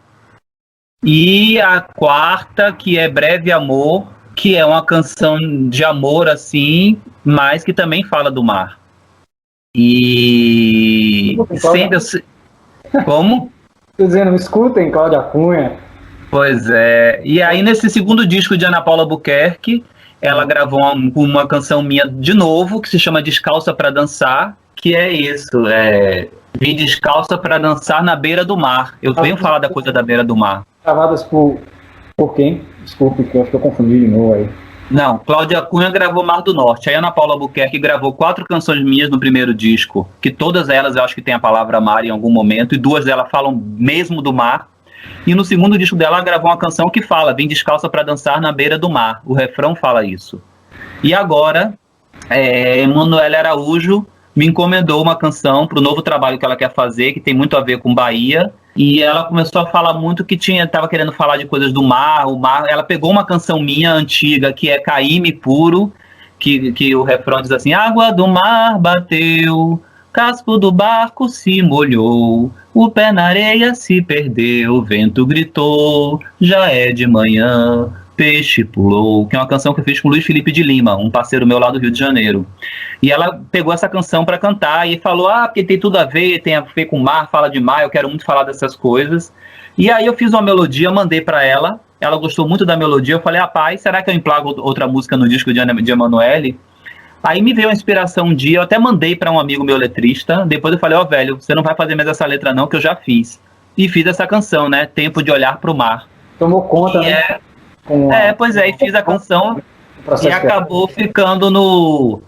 E a quarta, que é Breve Amor, que é uma canção de amor, assim, mas que também fala do mar. E... sempre... Como? Estou dizendo, escutem Cláudia Cunha. Pois é. E aí, nesse segundo disco de Ana Paula Albuquerque, ela gravou uma canção minha de novo, que se chama Descalça para Dançar, que é isso, vir descalça para dançar na beira do mar. Eu venho falar da coisa da beira do mar. Gravadas por quem? Desculpe, que eu acho que eu confundi de novo aí. Não, Cláudia Cunha gravou Mar do Norte. A Ana Paula Albuquerque gravou 4 canções minhas no primeiro disco, que todas elas eu acho que tem a palavra mar em algum momento, e 2 delas falam mesmo do mar. E no segundo disco dela, ela gravou uma canção que fala: vim descalça pra dançar na beira do mar. O refrão fala isso. E agora, Emanuele Araújo me encomendou uma canção para o novo trabalho que ela quer fazer, que tem muito a ver com Bahia. E ela começou a falar muito que estava querendo falar de coisas do mar, o mar. Ela pegou uma canção minha antiga, que é Caíme Puro, que o refrão diz assim: água do mar bateu, casco do barco se molhou, o pé na areia se perdeu, o vento gritou, já é de manhã, peixe pulou, que é uma canção que eu fiz com o Luiz Felipe de Lima, um parceiro meu lá do Rio de Janeiro. E ela pegou essa canção para cantar e falou: porque tem tudo a ver com mar, fala de mar, eu quero muito falar dessas coisas. E aí eu fiz uma melodia, mandei para ela gostou muito da melodia, eu falei: rapaz, será que eu emplago outra música no disco de Emanuele? Aí me veio a inspiração um dia, eu até mandei para um amigo meu letrista, depois eu falei: velho, você não vai fazer mais essa letra não, que eu já fiz. E fiz essa canção, né, Tempo de Olhar pro Mar. Tomou conta, né? Pois é, e fiz a canção e acabou ficando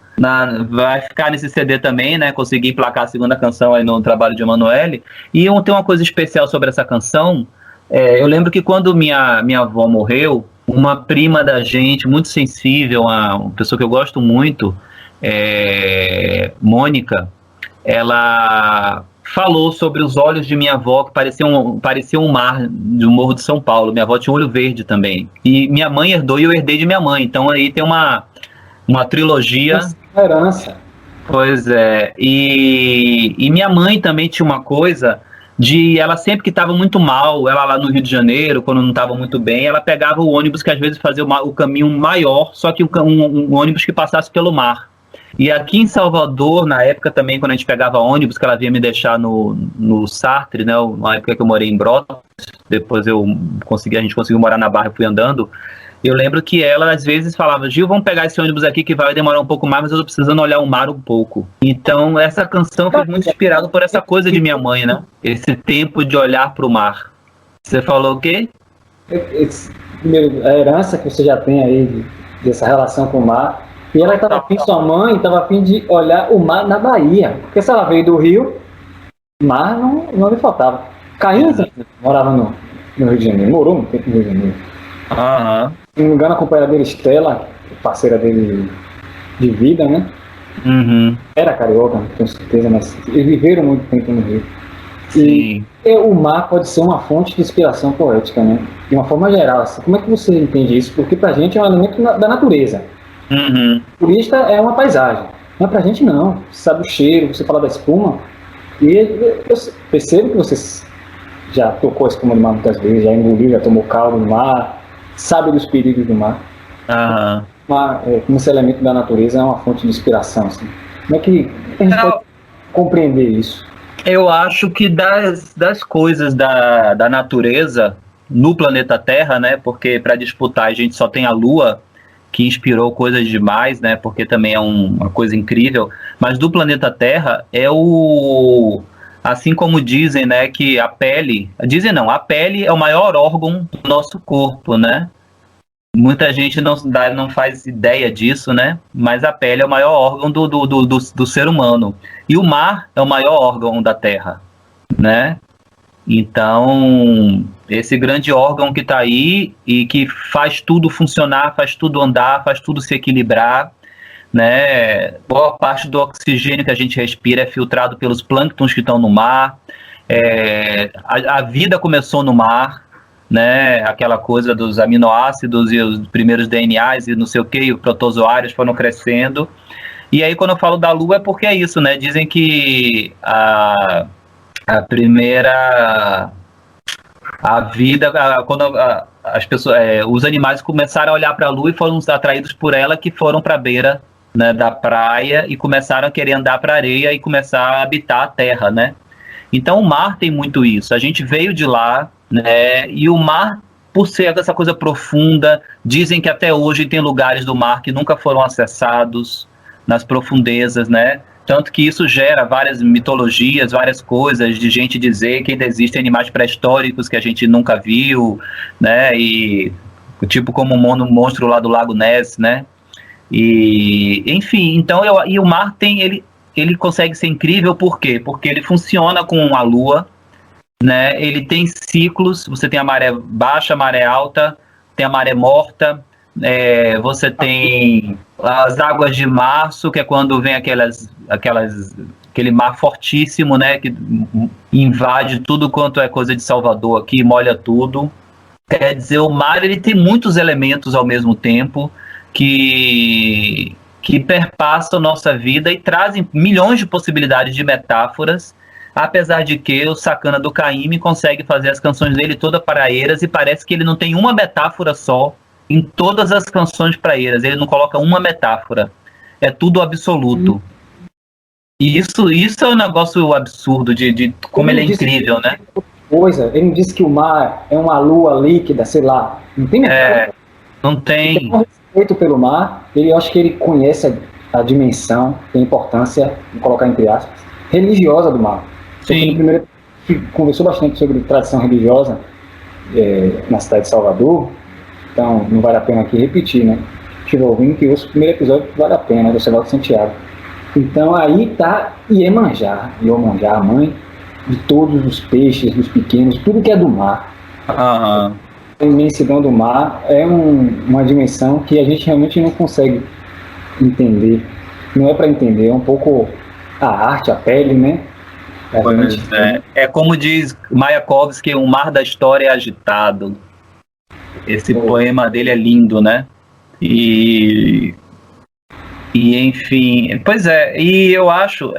vai ficar nesse CD também, né? Consegui emplacar a segunda canção aí no trabalho de Emanuele. E tem uma coisa especial sobre essa canção. Eu lembro que quando minha avó morreu, uma prima da gente, muito sensível, uma pessoa que eu gosto muito, Mônica, ela falou sobre os olhos de minha avó, que parecia um mar do Morro de São Paulo. Minha avó tinha um olho verde também. E minha mãe herdou e eu herdei de minha mãe. Então aí tem uma trilogia. Herança. Pois é. E minha mãe também tinha uma coisa de ela sempre que estava muito mal, ela lá no Rio de Janeiro, quando não estava muito bem, ela pegava o ônibus que às vezes fazia o caminho maior, só que um ônibus que passasse pelo mar. E aqui em Salvador, na época também, quando a gente pegava ônibus, que ela vinha me deixar no Sartre, né, na época que eu morei em Brotas, depois a gente conseguiu morar na Barra e fui andando, eu lembro que ela às vezes falava: Gil, vamos pegar esse ônibus aqui que vai demorar um pouco mais, mas eu tô precisando olhar o mar um pouco. Então essa canção foi muito inspirada por essa coisa de minha mãe, né? Esse tempo de olhar pro mar. Você falou o quê? Primeiro, a herança que você já tem aí dessa relação com o mar. E ela estava afim, sua mãe estava afim de olhar o mar na Bahia. Porque se ela veio do Rio, mar não lhe faltava. Caim morava no Rio de Janeiro, morou um tempo no Rio de Janeiro. Se não me engano, a companheira dele, Estela, parceira dele de vida, né? Uhum. Era carioca, não tenho certeza, mas eles viveram muito tempo no Rio. Sim. E o mar pode ser uma fonte de inspiração poética, né? De uma forma geral. Assim, como é que você entende isso? Porque pra gente é um elemento da natureza. Uhum. O turista é uma paisagem, mas pra gente não. Você sabe o cheiro, você fala da espuma. E eu percebo que você já tocou a espuma do mar muitas vezes, já engoliu, já tomou caldo no mar, sabe dos perigos do mar. Como esse elemento da natureza é uma fonte de inspiração. Assim. Como é que a gente pode compreender isso? Eu acho que das coisas da natureza no planeta Terra, né? Porque para disputar a gente só tem a Lua, que inspirou coisas demais, né? Porque também é uma coisa incrível. Mas do planeta Terra assim como dizem, né, que a pele é o maior órgão do nosso corpo, né? Muita gente não faz ideia disso, né? Mas a pele é o maior órgão do ser humano. E o mar é o maior órgão da Terra, né? Então, esse grande órgão que está aí e que faz tudo funcionar, faz tudo andar, faz tudo se equilibrar, né? Boa parte do oxigênio que a gente respira é filtrado pelos plânctons que estão no mar. A vida começou no mar, né? Aquela coisa dos aminoácidos e os primeiros DNAs e não sei o que, e os protozoários foram crescendo. E aí, quando eu falo da Lua, é porque é isso, né? Dizem que a vida, quando as pessoas, os animais começaram a olhar para a Lua e foram atraídos por ela, que foram para a beira, né, da praia e começaram a querer andar para a areia e começar a habitar a terra, né? Então o mar tem muito isso. A gente veio de lá, né? E o mar, por ser essa coisa profunda, dizem que até hoje tem lugares do mar que nunca foram acessados, nas profundezas, né? Tanto que isso gera várias mitologias, várias coisas de gente dizer que ainda existem animais pré-históricos que a gente nunca viu, né? E tipo como um monstro lá do Lago Ness, né? E, enfim, então e o mar ele consegue ser incrível por quê? Porque ele funciona com a lua, né? Ele tem ciclos, você tem a maré baixa, a maré alta, tem a maré morta, você tem as águas de março, que é quando vem aquele mar fortíssimo, né? Que invade tudo quanto é coisa de Salvador aqui, molha tudo. Quer dizer, o mar ele tem muitos elementos ao mesmo tempo que perpassam a nossa vida e trazem milhões de possibilidades de metáforas, apesar de que o Sacana do Caymmi consegue fazer as canções dele todas praeiras e parece que ele não tem uma metáfora só em todas as canções praeiras, ele não coloca uma metáfora, é tudo absoluto. E isso é um negócio absurdo de como ele é incrível, né? Ele disse que o mar é uma lua líquida, sei lá, não tem metáfora. Não tem. Ele tem um respeito pelo mar, eu acho que ele conhece a dimensão, a importância, vou colocar entre aspas, religiosa do mar. Sim. No primeiro conversou bastante sobre tradição religiosa na cidade de Salvador, então não vale a pena aqui repetir, né? Estive ouvindo que o primeiro episódio vale a pena, do Cebola de Santiago. Então aí tá Iemanjá, a mãe de todos os peixes, dos pequenos, tudo que é do mar. A imensidão do mar é uma dimensão que a gente realmente não consegue entender. Não é para entender, é um pouco a arte, a pele, né? É como diz Mayakovsky, o mar da história é agitado. Esse poema dele é lindo, né? E enfim, pois é, e eu acho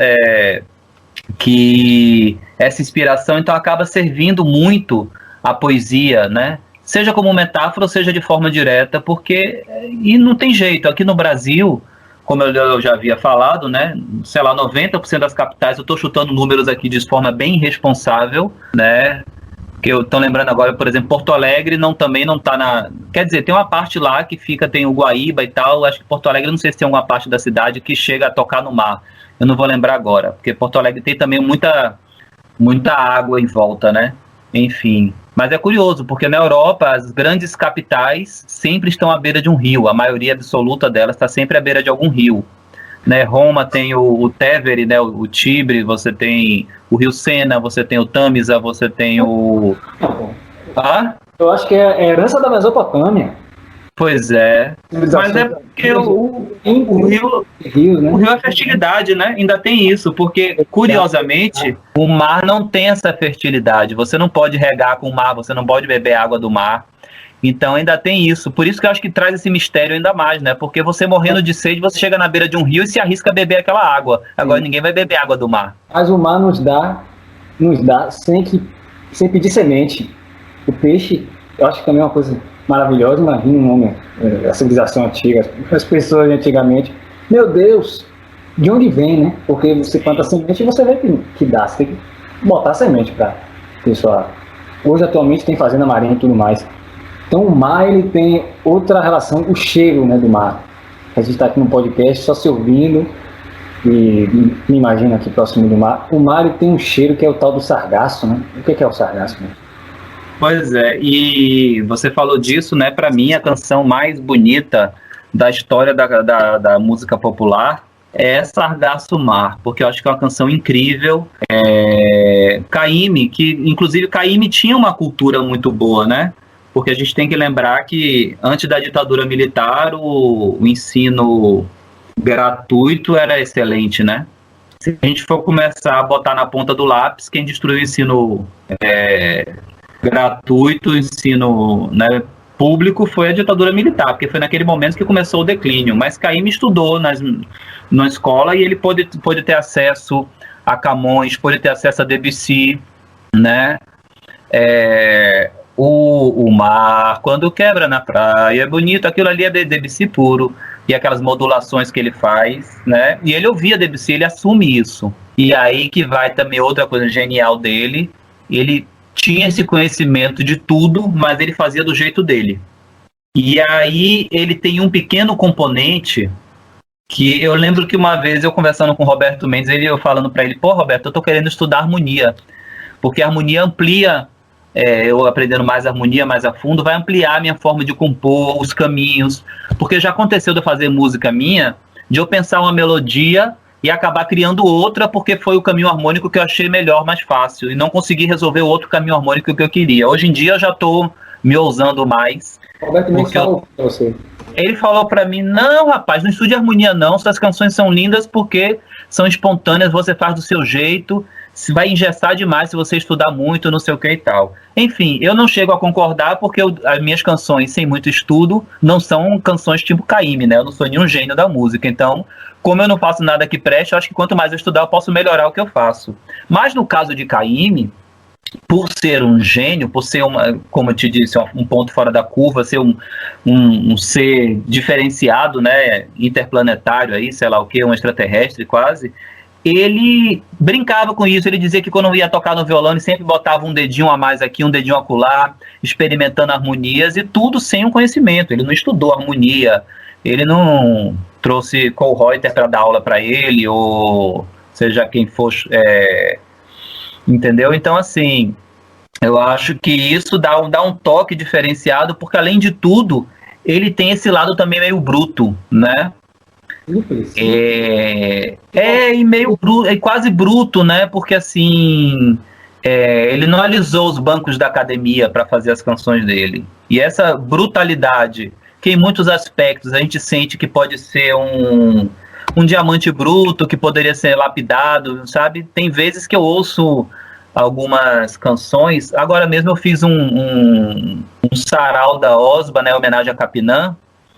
que essa inspiração então acaba servindo muito a poesia, né? Seja como metáfora ou seja de forma direta, porque e não tem jeito, aqui no Brasil, como eu já havia falado, né, sei lá, 90% das capitais, eu estou chutando números aqui de forma bem irresponsável, né, que eu estou lembrando agora, por exemplo, Porto Alegre também não está na... Quer dizer, tem uma parte lá que tem o Guaíba e tal, acho que Porto Alegre, não sei se tem alguma parte da cidade que chega a tocar no mar, eu não vou lembrar agora, porque Porto Alegre tem também muita água em volta, né, enfim... Mas é curioso, porque na Europa, as grandes capitais sempre estão à beira de um rio. A maioria absoluta delas está sempre à beira de algum rio. Né? Roma tem o Tevere, né? o Tibre, você tem o Rio Sena, você tem o Tamisa, você tem o... Eu acho que é a herança da Mesopotâmia. Pois é, mas é porque o rio é fertilidade, né? Ainda tem isso, porque, curiosamente, o mar não tem essa fertilidade. Você não pode regar com o mar, você não pode beber água do mar. Então ainda tem isso. Por isso que eu acho que traz esse mistério ainda mais, né? Porque você morrendo de sede, você chega na beira de um rio e se arrisca a beber aquela água. Agora ninguém vai beber água do mar. Mas o mar nos dá sem pedir semente. O peixe, eu acho que também é uma coisa... maravilhosa, imagina um homem, a civilização antiga, as pessoas antigamente, meu Deus, de onde vem, né? Porque você planta semente e você vê que dá, você tem que botar semente para pessoal. Hoje, atualmente, tem fazenda marinha e tudo mais. Então, o mar, ele tem outra relação, o cheiro, né, do mar. A gente está aqui no podcast só se ouvindo e me imagina aqui próximo do mar. O mar, ele tem um cheiro que é o tal do sargaço, né? O que é o sargaço, né? Pois é, e você falou disso, né? Para mim, a canção mais bonita da história da música popular é Sargasso Mar, porque eu acho que é uma canção incrível. Caymmi, que inclusive Caymmi tinha uma cultura muito boa, né? Porque a gente tem que lembrar que antes da ditadura militar o ensino gratuito era excelente, né? Se a gente for começar a botar na ponta do lápis, quem destruiu o ensino gratuito, ensino, né, público, foi a ditadura militar, porque foi naquele momento que começou o declínio. Mas Caymmi estudou na escola e ele pôde ter acesso a Camões, pôde ter acesso a Debussy, né? O mar, quando quebra na praia, é bonito, aquilo ali é Debussy puro, e aquelas modulações que ele faz, né? E ele ouvia Debussy, ele assume isso. E aí que vai também outra coisa genial dele, ele tinha esse conhecimento de tudo, mas ele fazia do jeito dele. E aí ele tem um pequeno componente que eu lembro que uma vez eu conversando com o Roberto Mendes, eu falando para ele, pô, Roberto, eu tô querendo estudar harmonia, porque a harmonia amplia eu aprendendo mais harmonia, mais a fundo, vai ampliar a minha forma de compor, os caminhos, porque já aconteceu de eu fazer música minha, de eu pensar uma melodia e acabar criando outra, porque foi o caminho harmônico que eu achei melhor, mais fácil, e não consegui resolver o outro caminho harmônico que eu queria. Hoje em dia eu já estou me ousando mais. Roberto nem falou pra você. Ele falou pra mim, não, rapaz, não estude harmonia não, suas canções são lindas porque são espontâneas, você faz do seu jeito, se vai engessar demais se você estudar muito, não sei o que e tal. Enfim, eu não chego a concordar porque as minhas canções, sem muito estudo, não são canções tipo Caymmi, né? Eu não sou nenhum gênio da música, então, como eu não faço nada que preste, eu acho que quanto mais eu estudar, eu posso melhorar o que eu faço. Mas no caso de Caymmi, por ser um gênio, por ser, como eu te disse, um ponto fora da curva, ser um ser diferenciado, né, interplanetário, aí, sei lá o que, um extraterrestre quase, ele brincava com isso, ele dizia que quando ia tocar no violão, ele sempre botava um dedinho a mais aqui, um dedinho acolá, experimentando harmonias, e tudo sem um conhecimento. Ele não estudou harmonia, ele não trouxe Cole Reuter para dar aula para ele, ou seja quem for... Entendeu? Então, assim, eu acho que isso dá um toque diferenciado, porque, além de tudo, ele tem esse lado também meio bruto, né? E meio bruto, quase bruto, né? Porque, assim, ele não alisou os bancos da academia para fazer as canções dele. E essa brutalidade, que em muitos aspectos a gente sente que pode ser um diamante bruto que poderia ser lapidado, sabe? Tem vezes que eu ouço algumas canções. Agora mesmo eu fiz um sarau da Osba, né, homenagem a Capinã,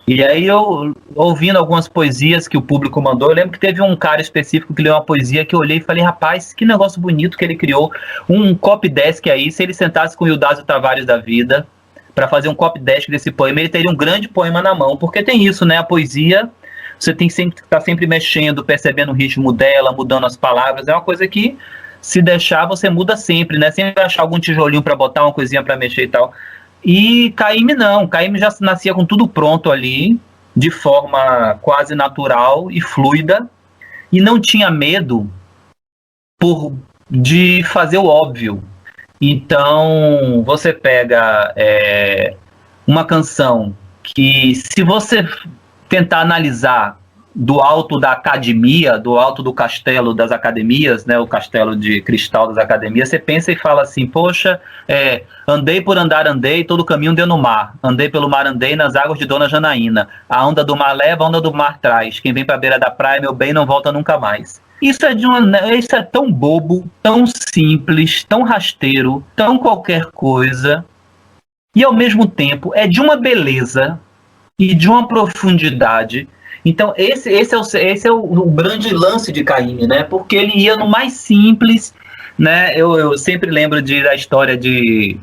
e aí eu, ouvindo algumas poesias que o público mandou, eu lembro que teve um cara específico que leu uma poesia que eu olhei e falei, rapaz, que negócio bonito que ele criou, um copy desk aí, se ele sentasse com o Ildásio Tavares da vida, para fazer um copy desk desse poema, ele teria um grande poema na mão, porque tem isso, né, a poesia... Você tem que estar sempre mexendo, percebendo o ritmo dela, mudando as palavras. É uma coisa que, se deixar, você muda sempre, né? Sempre vai achar algum tijolinho para botar, uma coisinha para mexer e tal. E Caymmi não. Caymmi já nascia com tudo pronto ali, de forma quase natural e fluida. E não tinha medo de fazer o óbvio. Então, você pega uma canção que, se você... tentar analisar do alto da academia, do alto do castelo das academias, né, o castelo de cristal das academias, você pensa e fala assim, poxa, andei por andar, andei, todo caminho deu no mar, andei pelo mar, andei nas águas de Dona Janaína, a onda do mar leva, a onda do mar traz, quem vem pra beira da praia, meu bem, não volta nunca mais. Isso é tão bobo, tão simples, tão rasteiro, tão qualquer coisa, e ao mesmo tempo é de uma beleza e de uma profundidade. Então esse é o grande lance de Caymmi, né? Porque ele ia no mais simples, né? Eu sempre lembro da história de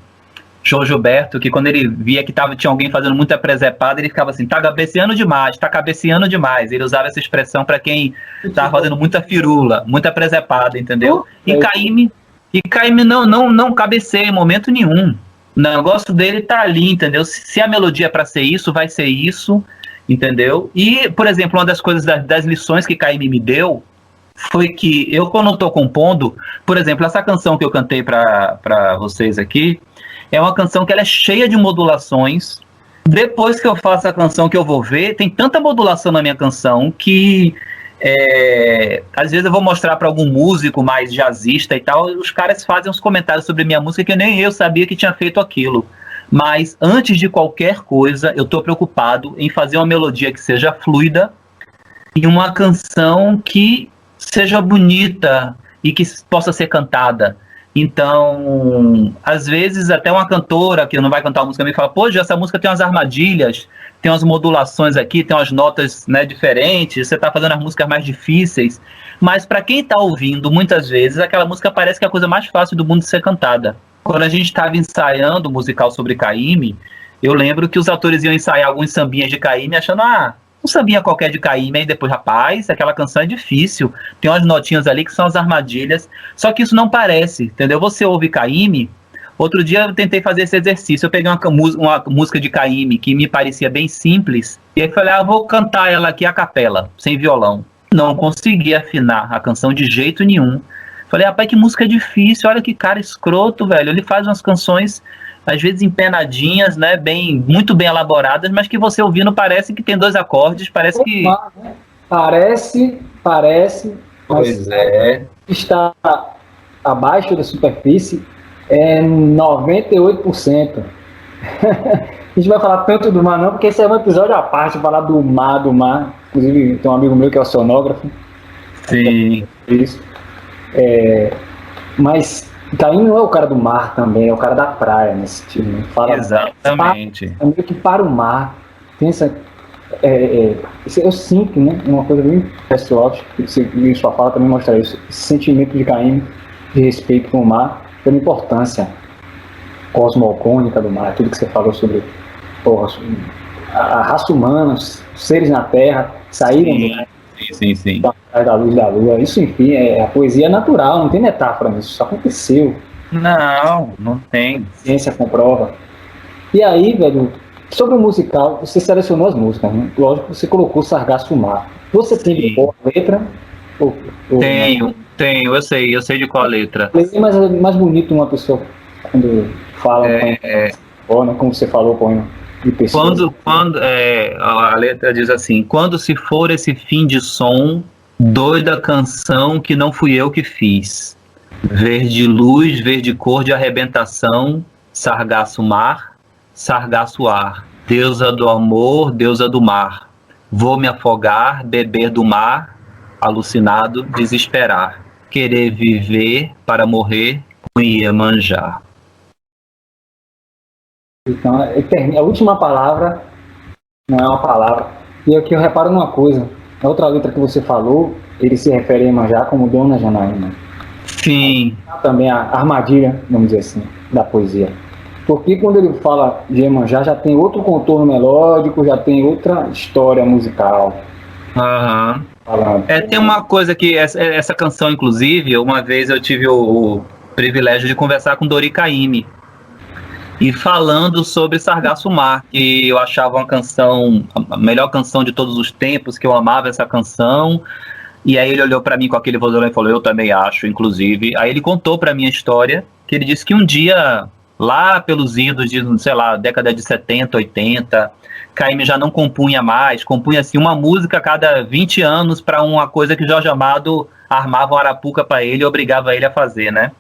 João Gilberto, que quando ele via que tinha alguém fazendo muita presepada, ele ficava assim, tá cabeceando demais, tá cabeceando demais. Ele usava essa expressão para quem tava fazendo muita firula, muita presepada, entendeu? E Caymmi não cabeceia em momento nenhum. O negócio dele tá ali, entendeu? Se a melodia é para ser isso, vai ser isso, entendeu? E, por exemplo, uma das coisas das lições que Caymmi me deu foi que eu, quando estou compondo, por exemplo, essa canção que eu cantei para vocês aqui, é uma canção que ela é cheia de modulações. Depois que eu faço a canção que eu vou ver, tem tanta modulação na minha canção que... às vezes eu vou mostrar para algum músico mais jazzista e tal, os caras fazem uns comentários sobre minha música que nem eu sabia que tinha feito aquilo. Mas antes de qualquer coisa, eu estou preocupado em fazer uma melodia que seja fluida e uma canção que seja bonita e que possa ser cantada. Então, às vezes até uma cantora que não vai cantar uma música me fala, pô, essa música tem umas armadilhas, tem umas modulações aqui, tem umas notas, né, diferentes, você está fazendo as músicas mais difíceis, mas para quem está ouvindo, muitas vezes, aquela música parece que é a coisa mais fácil do mundo de ser cantada. Quando a gente estava ensaiando o musical sobre Caymmi, eu lembro que os atores iam ensaiar alguns sambinhas de Caymmi, achando, um sambinha qualquer de Caymmi, e depois, rapaz, aquela canção é difícil, tem umas notinhas ali que são as armadilhas, só que isso não parece, entendeu? Você ouve Caymmi. Outro dia eu tentei fazer esse exercício, eu peguei uma música de Caymmi que me parecia bem simples, e aí falei, vou cantar ela aqui a capela, sem violão. Não consegui afinar a canção de jeito nenhum. Falei, rapaz, que música difícil, olha que cara escroto, velho. Ele faz umas canções, às vezes empenadinhas, né, muito bem elaboradas, mas que você ouvindo parece que tem 2 acordes, parece que... Parece, Pois é. está abaixo da superfície é 98%. A gente vai falar tanto do mar não, porque esse é um episódio à parte, falar do mar. Inclusive tem um amigo meu que é oceanógrafo. Sim. Isso. Mas Caim não é o cara do mar também, é o cara da praia nesse time. Fala, exatamente. É meio que para o mar. Tem essa... eu sinto, né, uma coisa bem pessoal, que sua fala também mostra isso, esse sentimento de Caim, de respeito com o mar, pela importância cosmogônica do mar, tudo que você falou sobre a raça humana, os seres na Terra saíram sim. da luz da lua. Isso, enfim, a poesia é natural, não tem metáfora nisso, isso aconteceu. Não tem. A ciência comprova. E aí, velho, sobre o musical, você selecionou as músicas, né? Lógico que você colocou Sargasso Mar. Você tem de qual letra? Tenho, eu sei de qual a letra. É mais bonito uma pessoa quando fala, né? Como você falou, põe de pessoas. Quando a letra diz assim: quando se for esse fim de som, doida canção que não fui eu que fiz. Verde luz, verde cor de arrebentação, sargaço mar, sargaço ar, deusa do amor, deusa do mar. Vou me afogar, beber do mar, alucinado, desesperar. Querer viver para morrer, com Iemanjá. Então, a última palavra não é uma palavra. E aqui eu reparo numa coisa. A outra letra que você falou, ele se refere a Iemanjá como Dona Janaína. Sim. Também a armadilha, vamos dizer assim, da poesia. Porque quando ele fala de Iemanjá, já tem outro contorno melódico, já tem outra história musical. Aham. Tem uma coisa que essa canção, inclusive, uma vez eu tive o privilégio de conversar com Dori Caymmi, e falando sobre Sargasso Mar, que eu achava uma canção, a melhor canção de todos os tempos, que eu amava essa canção. E aí ele olhou para mim com aquele vozão e falou: eu também acho, inclusive. Aí ele contou para mim a história, que ele disse que um dia, lá pelos idos de, sei lá, década de 70, 80, Caymmi já não compunha mais, compunha assim uma música a cada 20 anos para uma coisa que Jorge Amado armava uma arapuca para ele e obrigava ele a fazer, né?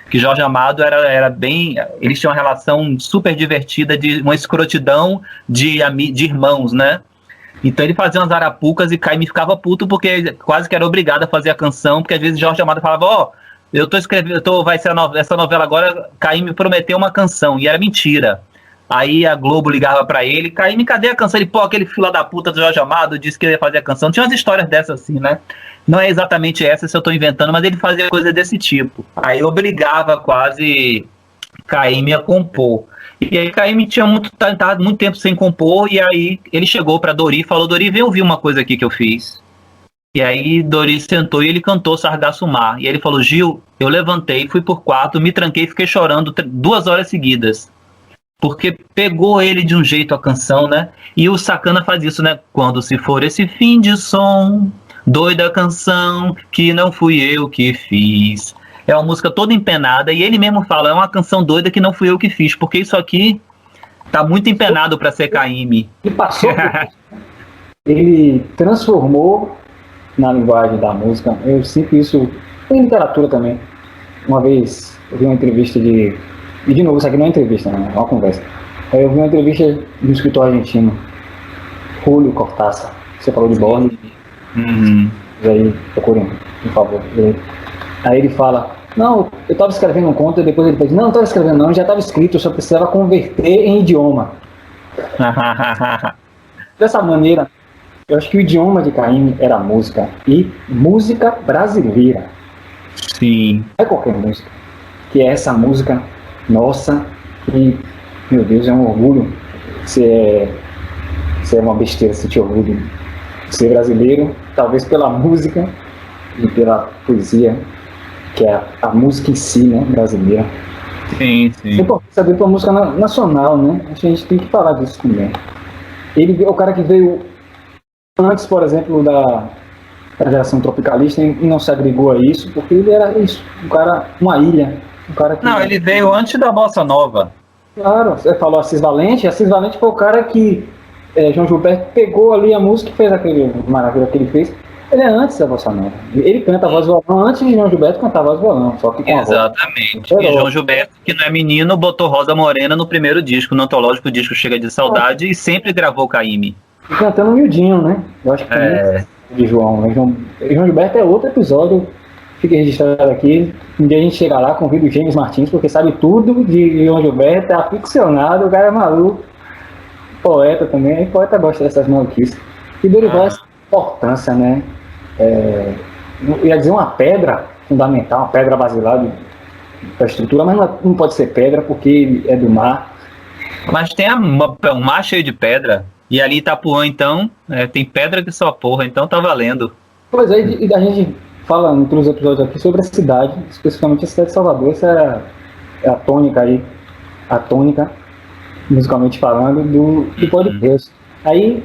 Que Jorge Amado era bem... Eles tinham uma relação super divertida, de uma escrotidão de irmãos, né? Então ele fazia umas arapucas e Caymmi ficava puto porque quase que era obrigado a fazer a canção, porque às vezes Jorge Amado falava: eu tô escrevendo, vai ser essa novela agora, Caymmi prometeu uma canção, e era mentira. Aí a Globo ligava pra ele: Caymmi, cadê a canção? Ele, aquele fila da puta do Jorge Amado disse que ia fazer a canção. Tinha umas histórias dessas assim, né? Não é exatamente essa se eu tô inventando, mas ele fazia coisa desse tipo. Aí obrigava quase Caymmi a compor. E aí Caymmi tinha muito tempo sem compor, e aí ele chegou pra Dori e falou: Dori, vem ouvir uma coisa aqui que eu fiz. E aí Dori sentou e ele cantou Sargasso Mar. E ele falou: Gil, eu levantei, fui por quarto, me tranquei e fiquei chorando 2 horas seguidas. Porque pegou ele de um jeito a canção, né? E o Sacana faz isso, né? Quando se for esse fim de som, doida canção que não fui eu que fiz. É uma música toda empenada, e ele mesmo fala: é uma canção doida que não fui eu que fiz, porque isso aqui tá muito empenado para ser Caymmi. Ele passou, ele transformou na linguagem da música. Eu sinto isso em literatura também. Uma vez eu vi uma entrevista e de novo, isso aqui não é entrevista, né? É uma conversa. Eu vi uma entrevista de um escritor argentino, Julio Cortázar. Você falou de Borges. Aí procurem, por favor. Aí ele fala: não, eu estava escrevendo um conto, e depois ele diz: não estava escrevendo não, já estava escrito, eu só precisava converter em idioma. Dessa maneira, eu acho que o idioma de Caymmi era música, e música brasileira. Sim. Não é qualquer música, que é essa música nossa, e, meu Deus, é um orgulho. Se é uma besteira sentir orgulho de ser brasileiro, talvez pela música e pela poesia, que é a música em si, né, brasileira. Sim. É importante saber que é uma música nacional, né? Acho que a gente tem que falar disso também. Ele é o cara que veio antes, por exemplo, preservação tropicalista e não se agregou a isso, porque ele era isso, um cara, uma ilha. Um cara que, Não, ele veio antes da Bossa Nova. Claro, você falou Assis Valente foi o cara que João Gilberto pegou ali a música e fez aquele maravilha que ele fez. Ele é antes da Bossa Nova. Ele canta a voz do violão antes de João Gilberto cantar a voz do violão, só que com a voz. Exatamente. E João Gilberto, que não é menino, botou Rosa Morena no primeiro disco, no antológico disco Chega de Saudade, e sempre gravou Caymmi. E cantando miudinho, né? Eu acho que de João, né? João Gilberto é outro episódio, fica registrado aqui. Um dia a gente chega lá, convida o James Martins, porque sabe tudo de João Gilberto, é aficionado, o cara é maluco. Poeta também, aí poeta gosta dessas maluquices. E derivar essa importância, né? Eu ia dizer uma pedra fundamental, uma pedra basilar da estrutura, mas não pode ser pedra porque é do mar. Mas tem um mar cheio de pedra, e ali em Itapuã, então, tem pedra que só porra, então tá valendo. Pois é, e a gente fala em todos os episódios aqui sobre a cidade, especificamente a cidade de Salvador. Essa é a tônica aí, musicalmente falando, do podcast. Aí,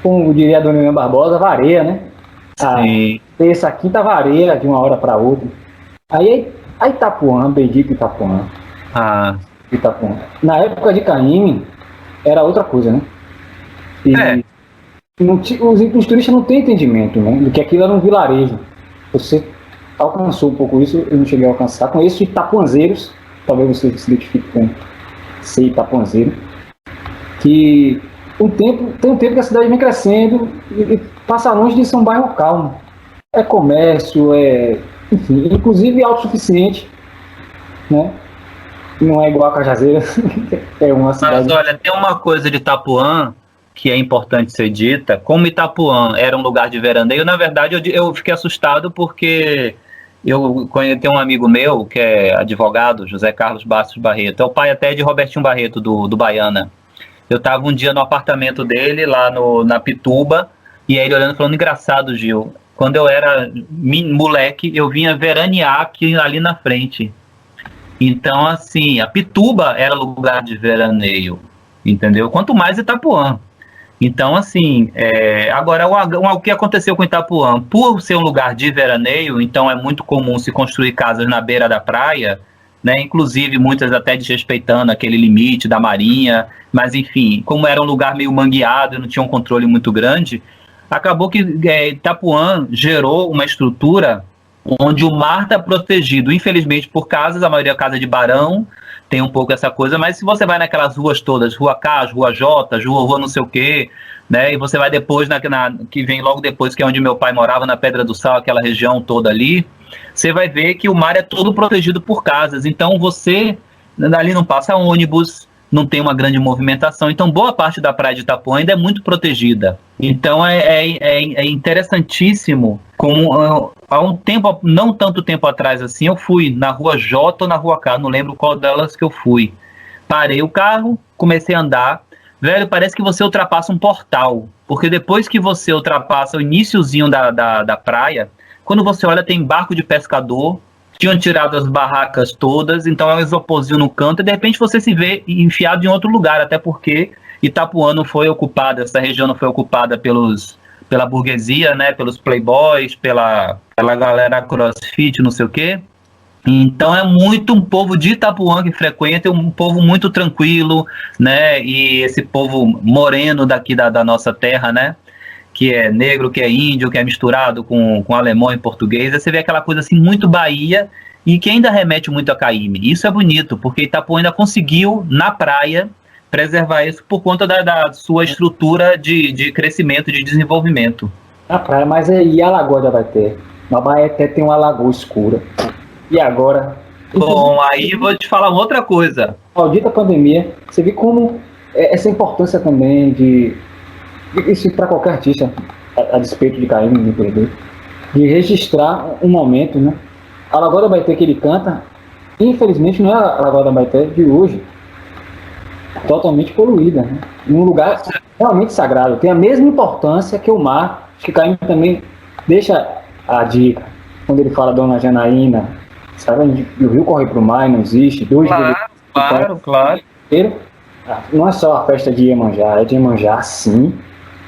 como diria a dona Helena Barbosa, vareia, né? Sim. Terça, quinta vareia de uma hora para outra. Aí Itapuã, bendito Itapuã. Itapuã. Na época de Caymmi, era outra coisa, né? E os turistas não têm entendimento, né? Do que aquilo era um vilarejo. Você alcançou um pouco isso, eu não cheguei a alcançar. Conheço itapuanzeiros, talvez você se identifique com ser itapuanzeiro, que tem um tempo que a cidade vem crescendo e passa longe de ser um bairro calmo. É comércio, enfim, inclusive autossuficiente, né? Não é igual a Cajazeira, é uma cidade... Mas olha, tem uma coisa de Itapuã que é importante ser dita. Como Itapuã era um lugar de veraneio, na verdade eu fiquei assustado porque eu tenho um amigo meu que é advogado, José Carlos Bastos Barreto, é o pai até de Robertinho Barreto, do Baiana. Eu estava um dia no apartamento dele, lá na Pituba, e aí ele olhando falando, engraçado, Gil, quando eu era moleque, eu vinha veranear aqui, ali na frente. Então, assim, a Pituba era lugar de veraneio, entendeu? Quanto mais Itapuã. Então, assim, agora o que aconteceu com Itapuã? Por ser um lugar de veraneio, então é muito comum se construir casas na beira da praia, né? Inclusive muitas até desrespeitando aquele limite da marinha, mas enfim, como era um lugar meio mangueado e não tinha um controle muito grande, acabou que Itapuã gerou uma estrutura onde o mar está protegido, infelizmente, por casas, a maioria é casa de barão, tem um pouco essa coisa, mas se você vai naquelas ruas todas, Rua K, Rua J, Rua não sei o quê, né, e você vai depois, que vem logo depois, que é onde meu pai morava, na Pedra do Sal, aquela região toda ali, você vai ver que o mar é todo protegido por casas, então você, ali não passa ônibus, não tem uma grande movimentação, então boa parte da praia de Itapuã ainda é muito protegida. Então é interessantíssimo como há um tempo, não tanto tempo atrás assim, eu fui na Rua J ou na Rua K, não lembro qual delas que eu fui. Parei o carro, comecei a andar, velho, parece que você ultrapassa um portal, porque depois que você ultrapassa o iniciozinho da praia, quando você olha tem barco de pescador, tinham tirado as barracas todas, então é um isoporzinho no canto, e de repente você se vê enfiado em outro lugar, até porque Itapuã não foi ocupada, essa região não foi ocupada pela burguesia, né, pelos playboys, pela galera crossfit, não sei o quê. Então é muito um povo de Itapuã que frequenta, um povo muito tranquilo, né, e esse povo moreno daqui da nossa terra, né, que é negro, que é índio, que é misturado com alemão e português, aí você vê aquela coisa assim muito Bahia e que ainda remete muito a Caymmi. Isso é bonito, porque Itapuã ainda conseguiu, na praia, preservar isso por conta da sua estrutura de crescimento, de desenvolvimento. Na praia, mas e a Lagoa de Abaeté? Na Abaeté tem uma lagoa escura. E agora? Bom, aí vou te falar uma outra coisa. Maldita pandemia, você vê como essa importância também de... Isso para qualquer artista, a despeito de Caymmi, de registrar um momento, né? A Lagoa da Abaeté que ele canta, infelizmente não é a Lagoa da Abaeté de hoje, totalmente poluída, né? Em um lugar realmente sagrado, tem a mesma importância que o mar. Acho que Caymmi também deixa a dica, quando ele fala Dona Janaína, sabe? O rio corre para o mar, não existe. Claro. Não é só a festa de Iemanjá, é de Iemanjá sim,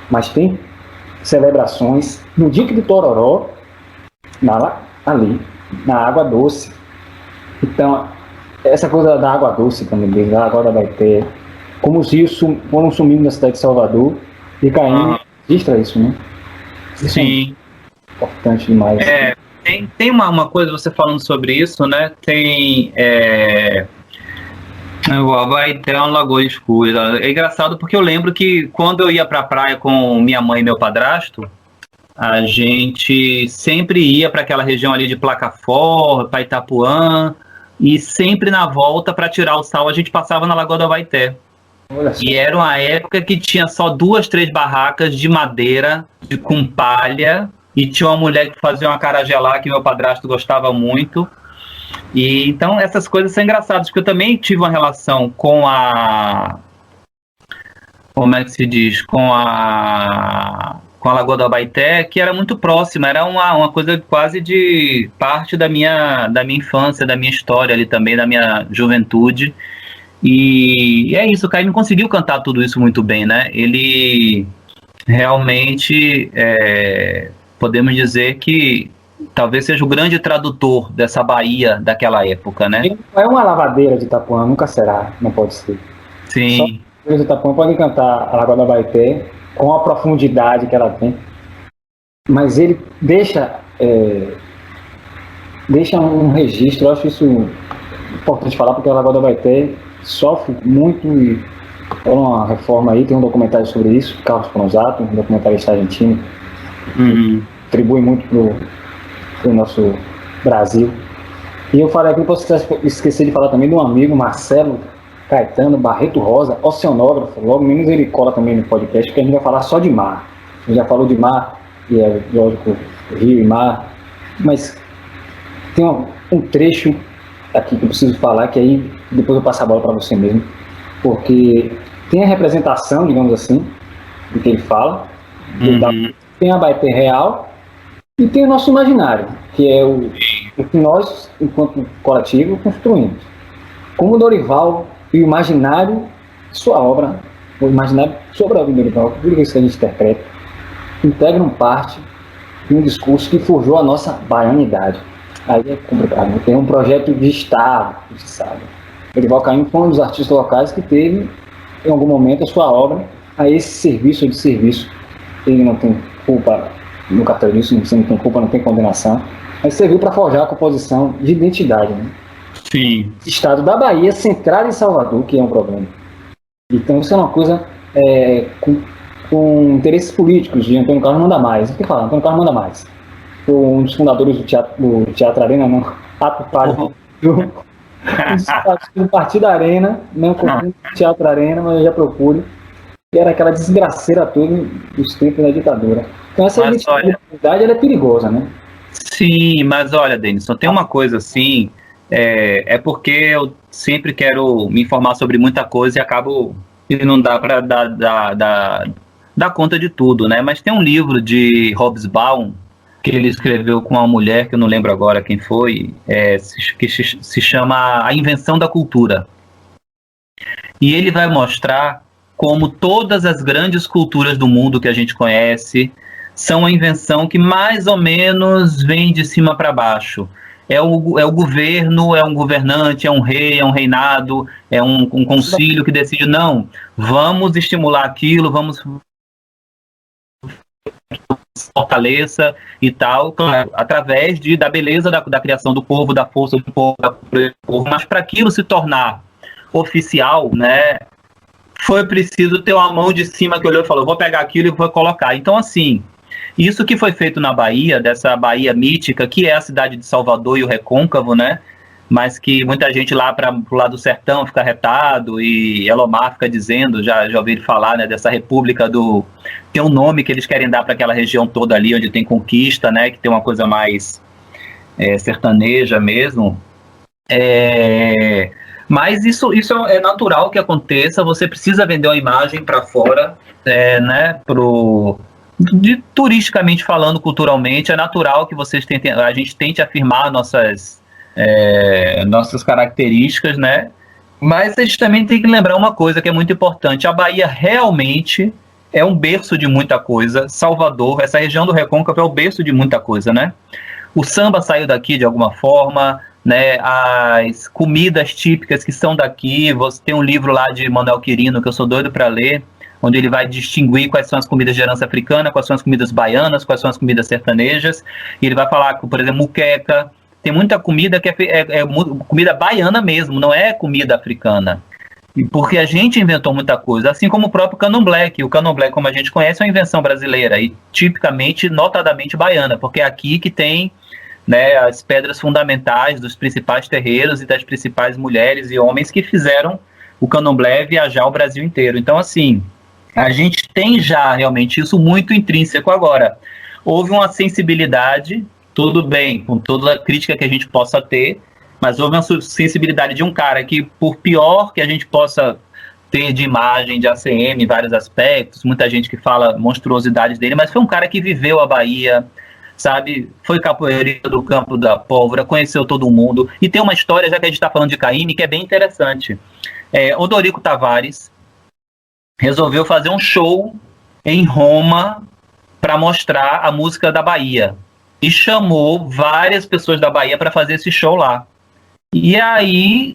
mas tem celebrações no Dique do Tororó, ali, na água doce. Então, essa coisa da água doce também, da água da Baité, como os rios foram sumindo na cidade de Salvador e caindo, registra isso, né? Isso Sim. É importante demais. Tem uma coisa, você falando sobre isso, né? Tem... O Baité é uma lagoa escura. É engraçado porque eu lembro que quando eu ia pra praia com minha mãe e meu padrasto, a gente sempre ia para aquela região ali de Placafort, para Itapuã, e sempre na volta, para tirar o sal, a gente passava na Lagoa do Abaeté. E era uma época que tinha só 2, 3 barracas de madeira, com palha, e tinha uma mulher que fazia uma acarajé lá, que meu padrasto gostava muito. E então essas coisas são engraçadas, porque eu também tive uma relação com a... Como é que se diz? Com a Lagoa do Abaeté, que era muito próxima, era uma coisa quase de parte da minha infância, da minha história ali também, da minha juventude. E é isso, o Caio não conseguiu cantar tudo isso muito bem, né? Ele realmente, podemos dizer que talvez seja o grande tradutor dessa Bahia daquela época, né? Não é uma lavadeira de Itapuã, nunca será, não pode ser. Sim. Só os de Itapuã podem cantar a Lagoa do Abaeté com a profundidade que ela tem, mas ele deixa um registro. Eu acho isso importante falar, porque a Lagoa do Abaeté sofre muito, e é uma reforma aí, tem um documentário sobre isso, Carlos Pronzato, um documentarista argentino, contribui muito pro nosso Brasil. E eu falei aqui, não posso esquecer de falar também de um amigo, Marcelo Caetano Barreto Rosa, oceanógrafo. Logo menos ele cola também no podcast, porque a gente vai falar só de mar. A gente já falou de mar, e é lógico, rio e mar, mas tem um trecho aqui que eu preciso falar, que aí depois eu passo a bola para você mesmo, porque tem a representação, digamos assim, do que ele fala, tem a Baeté real e tem o nosso imaginário, que é o que nós, enquanto coletivo, construímos. Como o Dorival e o imaginário, sua obra, o imaginário sobre a obra do Dorival, tudo isso que a gente interpreta, integram parte de um discurso que forjou a nossa baianidade. Aí é complicado, né? Tem um projeto de Estado, você sabe. Dorival Caymmi foi um dos artistas locais que teve, em algum momento, a sua obra a esse serviço ou de serviço. Ele não tem culpa no cartão disso, você não tem culpa, não tem condenação, mas serviu para forjar a composição de identidade, né? Sim. Estado da Bahia, centrado em Salvador, que é um problema. Então isso é uma coisa com interesses políticos de Antônio Carlos Manda Mais. O que fala? Antônio Carlos Manda Mais. Foi um dos fundadores do Teatro Arena, não, ato pálido do Partido Arena, não confundo Teatro Arena, mas eu já procuro, que era aquela desgraceira toda dos tempos da ditadura. Então essa identidade ela é perigosa, né? Sim, mas olha, Denison, tem uma coisa assim, é porque eu sempre quero me informar sobre muita coisa e acabo que não dá para dar conta de tudo, né? Mas tem um livro de Hobsbawm que ele escreveu com uma mulher, que eu não lembro agora quem foi, que se chama A Invenção da Cultura. E ele vai mostrar como todas as grandes culturas do mundo que a gente conhece são uma invenção que mais ou menos vem de cima para baixo. É o governo, é um governante, é um rei, é um reinado, é um concílio que decide, não, vamos estimular aquilo, vamos fortaleça e tal, claro, através da beleza da criação do povo, da força do povo, mas para aquilo se tornar oficial, né, foi preciso ter uma mão de cima que olhou e falou, vou pegar aquilo e vou colocar. Então, assim, isso que foi feito na Bahia, dessa Bahia mítica, que é a cidade de Salvador e o Recôncavo, né, mas que muita gente lá pro lado do sertão fica retado, e Elomar fica dizendo, já ouvi ele falar, né, dessa república tem um nome que eles querem dar para aquela região toda ali, onde tem conquista, né, que tem uma coisa mais sertaneja mesmo. Mas isso é natural que aconteça, você precisa vender uma imagem para fora, né, turisticamente falando, culturalmente, é natural que a gente tente afirmar nossas características, né? Mas a gente também tem que lembrar uma coisa que é muito importante: a Bahia realmente é um berço de muita coisa. Salvador, essa região do Recôncavo é o berço de muita coisa, né? O samba saiu daqui de alguma forma, né? As comidas típicas que são daqui. Você tem um livro lá de Manuel Quirino que eu sou doido para ler, onde ele vai distinguir quais são as comidas de herança africana, quais são as comidas baianas, quais são as comidas sertanejas. E ele vai falar, por exemplo, muqueca. Tem muita comida que é comida baiana mesmo, não é comida africana. Porque a gente inventou muita coisa, assim como o próprio candomblé, que o candomblé, como a gente conhece, é uma invenção brasileira e tipicamente, notadamente baiana, porque é aqui que tem, né, as pedras fundamentais dos principais terreiros e das principais mulheres e homens que fizeram o candomblé viajar o Brasil inteiro. Então, assim, a gente tem já realmente isso muito intrínseco agora. Houve uma sensibilidade, tudo bem, com toda a crítica que a gente possa ter, mas houve uma sensibilidade de um cara que, por pior que a gente possa ter de imagem, de ACM, em vários aspectos, muita gente que fala monstruosidades dele, mas foi um cara que viveu a Bahia, sabe? Foi capoeirista do Campo da Pólvora, conheceu todo mundo. E tem uma história, já que a gente está falando de Caymmi, que é bem interessante. Odorico Tavares resolveu fazer um show em Roma para mostrar a música da Bahia. E chamou várias pessoas da Bahia para fazer esse show lá. E aí,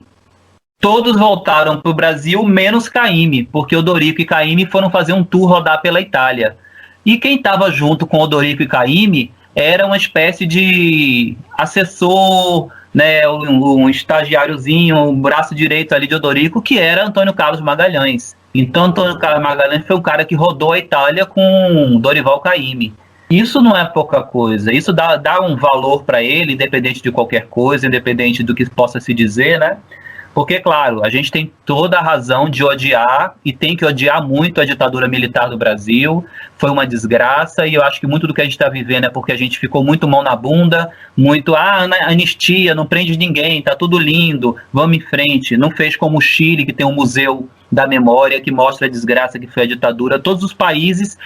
todos voltaram para o Brasil, menos Caymmi, porque Odorico e Caymmi foram fazer um tour rodar pela Itália. E quem estava junto com Odorico e Caymmi era uma espécie de assessor, né, um estagiáriozinho, um braço direito ali de Odorico, que era Antônio Carlos Magalhães. Então, Antônio Carlos Magalhães foi o cara que rodou a Itália com Dorival Caymmi. Isso não é pouca coisa, isso dá um valor para ele, independente de qualquer coisa, independente do que possa se dizer, né? Porque, claro, a gente tem toda a razão de odiar, e tem que odiar muito a ditadura militar do Brasil, foi uma desgraça, e eu acho que muito do que a gente está vivendo é porque a gente ficou muito mão na bunda, muito, anistia, não prende ninguém, tá tudo lindo, vamos em frente. Não fez como o Chile, que tem um museu da memória, que mostra a desgraça que foi a ditadura. Todos os países,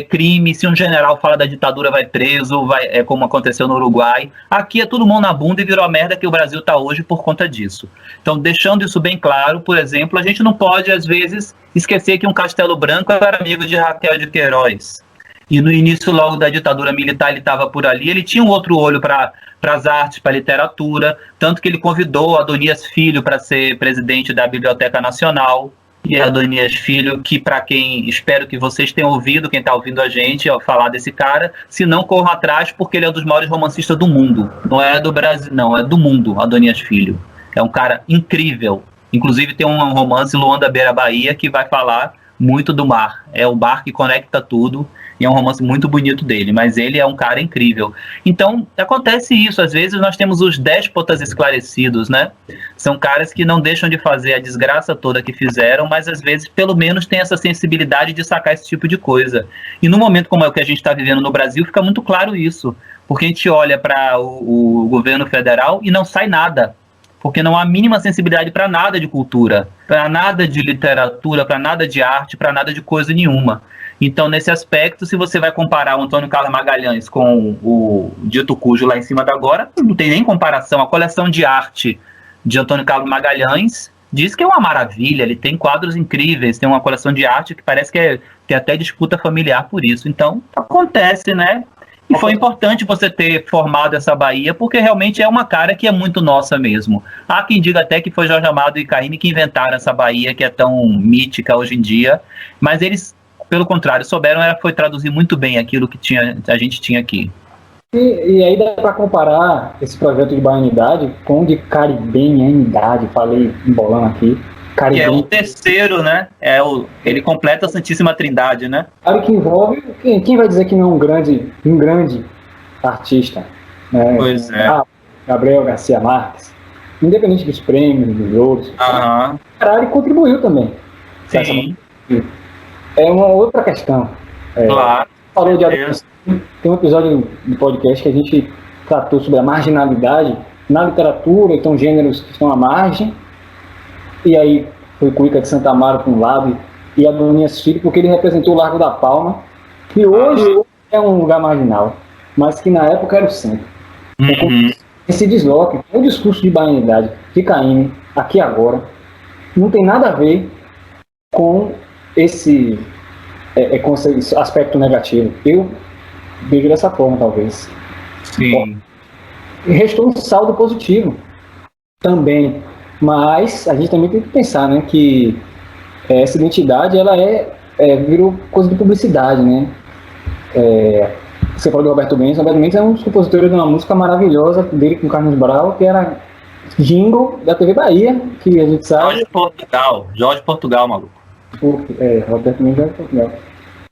crime, se um general fala da ditadura vai preso, como aconteceu no Uruguai. Aqui é tudo mão na bunda e virou a merda que o Brasil está hoje por conta disso. Então, deixando isso bem claro, por exemplo, a gente não pode, às vezes, esquecer que um Castelo Branco era amigo de Raquel de Queiroz. E no início logo da ditadura militar ele estava por ali, ele tinha um outro olho para as artes, para a literatura, tanto que ele convidou Adonias Filho para ser presidente da Biblioteca Nacional. E Adonias Filho, que para quem, espero que vocês tenham ouvido, quem está ouvindo a gente falar desse cara, se não corram atrás, porque ele é um dos maiores romancistas do mundo. Não é do Brasil, não, é do mundo, Adonias Filho. É um cara incrível. Inclusive tem um romance, Luanda Beira Bahia, que vai falar muito do mar. É o mar que conecta tudo. E é um romance muito bonito dele, mas ele é um cara incrível. Então, acontece isso. Às vezes nós temos os déspotas esclarecidos, né? São caras que não deixam de fazer a desgraça toda que fizeram, mas às vezes, pelo menos, tem essa sensibilidade de sacar esse tipo de coisa. E num momento como é o que a gente está vivendo no Brasil, fica muito claro isso. Porque a gente olha para o governo federal e não sai nada. Porque não há mínima sensibilidade para nada de cultura, para nada de literatura, para nada de arte, para nada de coisa nenhuma. Então, nesse aspecto, se você vai comparar o Antônio Carlos Magalhães com o Dito Cujo lá em cima da agora, não tem nem comparação. A coleção de arte de Antônio Carlos Magalhães diz que é uma maravilha, ele tem quadros incríveis, tem uma coleção de arte que parece que tem até disputa familiar por isso. Então, acontece, né? E foi importante você ter formado essa Bahia, porque realmente é uma cara que é muito nossa mesmo. Há quem diga até que foi Jorge Amado e Caymmi que inventaram essa Bahia, que é tão mítica hoje em dia, mas eles, pelo contrário, souberam foi traduzir muito bem aquilo que a gente tinha aqui. E aí dá para comparar esse projeto de baianidade com o de caribenhanidade, falei embolando aqui. Que é o terceiro, né? Ele completa a Santíssima Trindade, né? Claro que envolve... Quem vai dizer que não é um grande artista? Né? Pois é. Gabriel Garcia Marques. Independente dos prêmios, dos outros. Ele contribuiu também. Sim. É uma outra questão. Claro. Falou de tem um episódio do podcast que a gente tratou sobre a marginalidade na literatura, então gêneros que estão à margem. E aí foi Cuica de Santa Amaro para um lado e Adonias Filho, porque ele representou o Largo da Palma, que hoje é um lugar marginal, mas que na época era o centro. Então, esse desloque, o discurso de baianidade de Caymmi, aqui agora, não tem nada a ver com com esse aspecto negativo. Eu vejo dessa forma, talvez. Sim. Restou um saldo positivo também, mas a gente também tem que pensar, né, que essa identidade, ela virou coisa de publicidade, né? Você falou do Roberto Mendes é um dos compositores de uma música maravilhosa dele com Carlos Brau, que era jingle da TV Bahia, que a gente sabe. Jorge Portugal, maluco. Roberto Mendes é Portugal.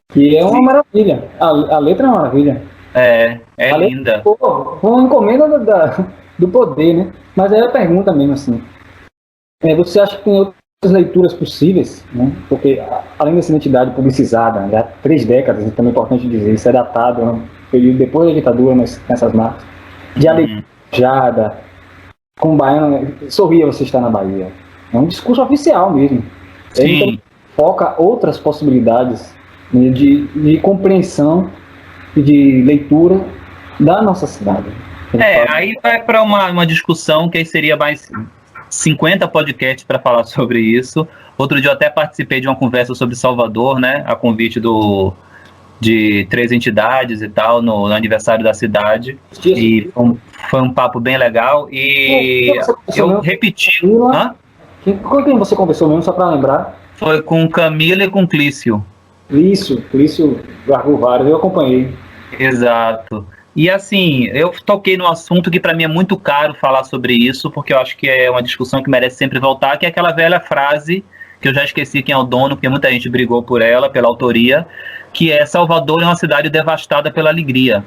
Que é uma maravilha. A letra é uma maravilha. É linda. Foi uma encomenda do poder, né? Mas aí a pergunta mesmo assim. Você acha que tem outras leituras possíveis, né? Porque além dessa identidade publicizada, já há 3 décadas, também é importante dizer, isso é datado, né? Período depois da ditadura, nessas marcas, de aleijada, com o baiano, sorria você estar na Bahia. É um discurso oficial mesmo. Ele foca outras possibilidades, né, de compreensão e de leitura da nossa cidade. Aí vai para uma discussão que aí seria mais 50 podcasts para falar sobre isso. Outro dia eu até participei de uma conversa sobre Salvador, né, a convite de 3 entidades e tal, no aniversário da cidade. E foi um papo bem legal. E eu repeti. Com quem você conversou mesmo, só para lembrar? Foi com Camila e com Clício. Clício largou vários, eu acompanhei. Exato. E assim, eu toquei num assunto que para mim é muito caro falar sobre isso, porque eu acho que é uma discussão que merece sempre voltar, que é aquela velha frase, que eu já esqueci quem é o dono, porque muita gente brigou por ela, pela autoria, que é: Salvador é uma cidade devastada pela alegria.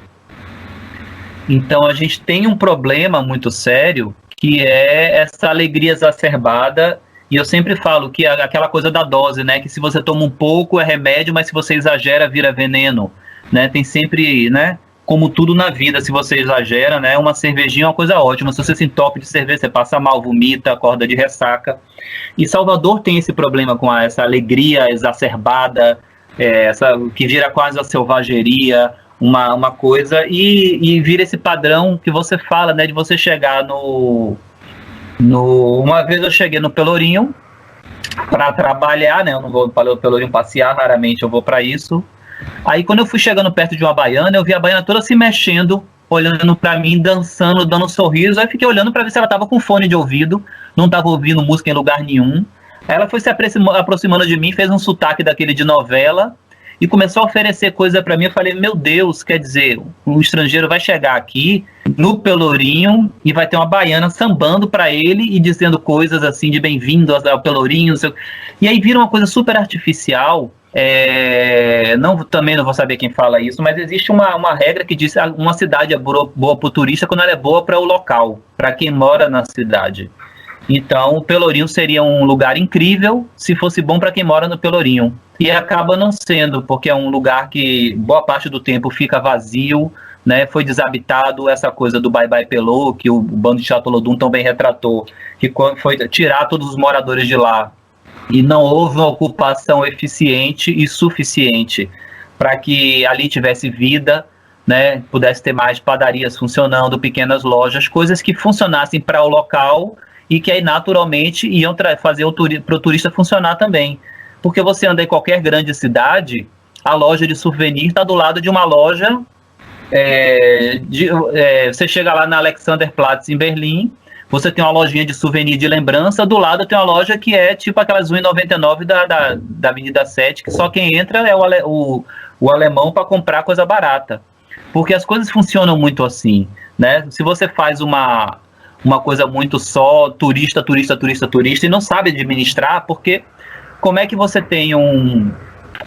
Então a gente tem um problema muito sério, que é essa alegria exacerbada, e eu sempre falo que é aquela coisa da dose, né, que se você toma um pouco é remédio, mas se você exagera vira veneno, né, tem sempre, né, como tudo na vida, se você exagera, né, uma cervejinha é uma coisa ótima, se você se entope de cerveja, você passa mal, vomita, acorda de ressaca. E Salvador tem esse problema com essa alegria exacerbada, essa que vira quase a selvageria, uma coisa, e vira esse padrão que você fala, né, de você chegar uma vez eu cheguei no Pelourinho para trabalhar, né, eu não vou para o Pelourinho passear, raramente eu vou para isso. Aí quando eu fui chegando perto de uma baiana, eu vi a baiana toda se mexendo, olhando pra mim, dançando, dando um sorriso. Aí fiquei olhando pra ver se ela tava com fone de ouvido, não tava ouvindo música em lugar nenhum. Aí ela foi se aproximando de mim, fez um sotaque daquele de novela e começou a oferecer coisa pra mim. Eu falei, meu Deus, quer dizer, um estrangeiro vai chegar aqui no Pelourinho e vai ter uma baiana sambando pra ele e dizendo coisas assim de bem-vindo ao Pelourinho. E aí vira uma coisa super artificial. Também não vou saber quem fala isso, mas existe uma regra que diz que uma cidade é boa para o turista quando ela é boa para o local, para quem mora na cidade. Então o Pelourinho seria um lugar incrível se fosse bom para quem mora no Pelourinho, e acaba não sendo, porque é um lugar que boa parte do tempo fica vazio, né? Foi desabitado, essa coisa do Bye Bye Pelô, que o bando de Chatolodum tão bem retratou, que foi tirar todos os moradores de lá. E não houve uma ocupação eficiente e suficiente para que ali tivesse vida, né, pudesse ter mais padarias funcionando, pequenas lojas, coisas que funcionassem para o local e que aí naturalmente iam fazer para o turista funcionar também. Porque você anda em qualquer grande cidade, a loja de souvenir está do lado de uma loja, você chega lá na Alexanderplatz em Berlim, você tem uma lojinha de souvenir de lembrança, do lado tem uma loja que é tipo aquelas 1,99 da Avenida 7, que só quem entra é o alemão para comprar coisa barata. Porque as coisas funcionam muito assim, né? Se você faz uma coisa muito só turista, e não sabe administrar, porque como é que você tem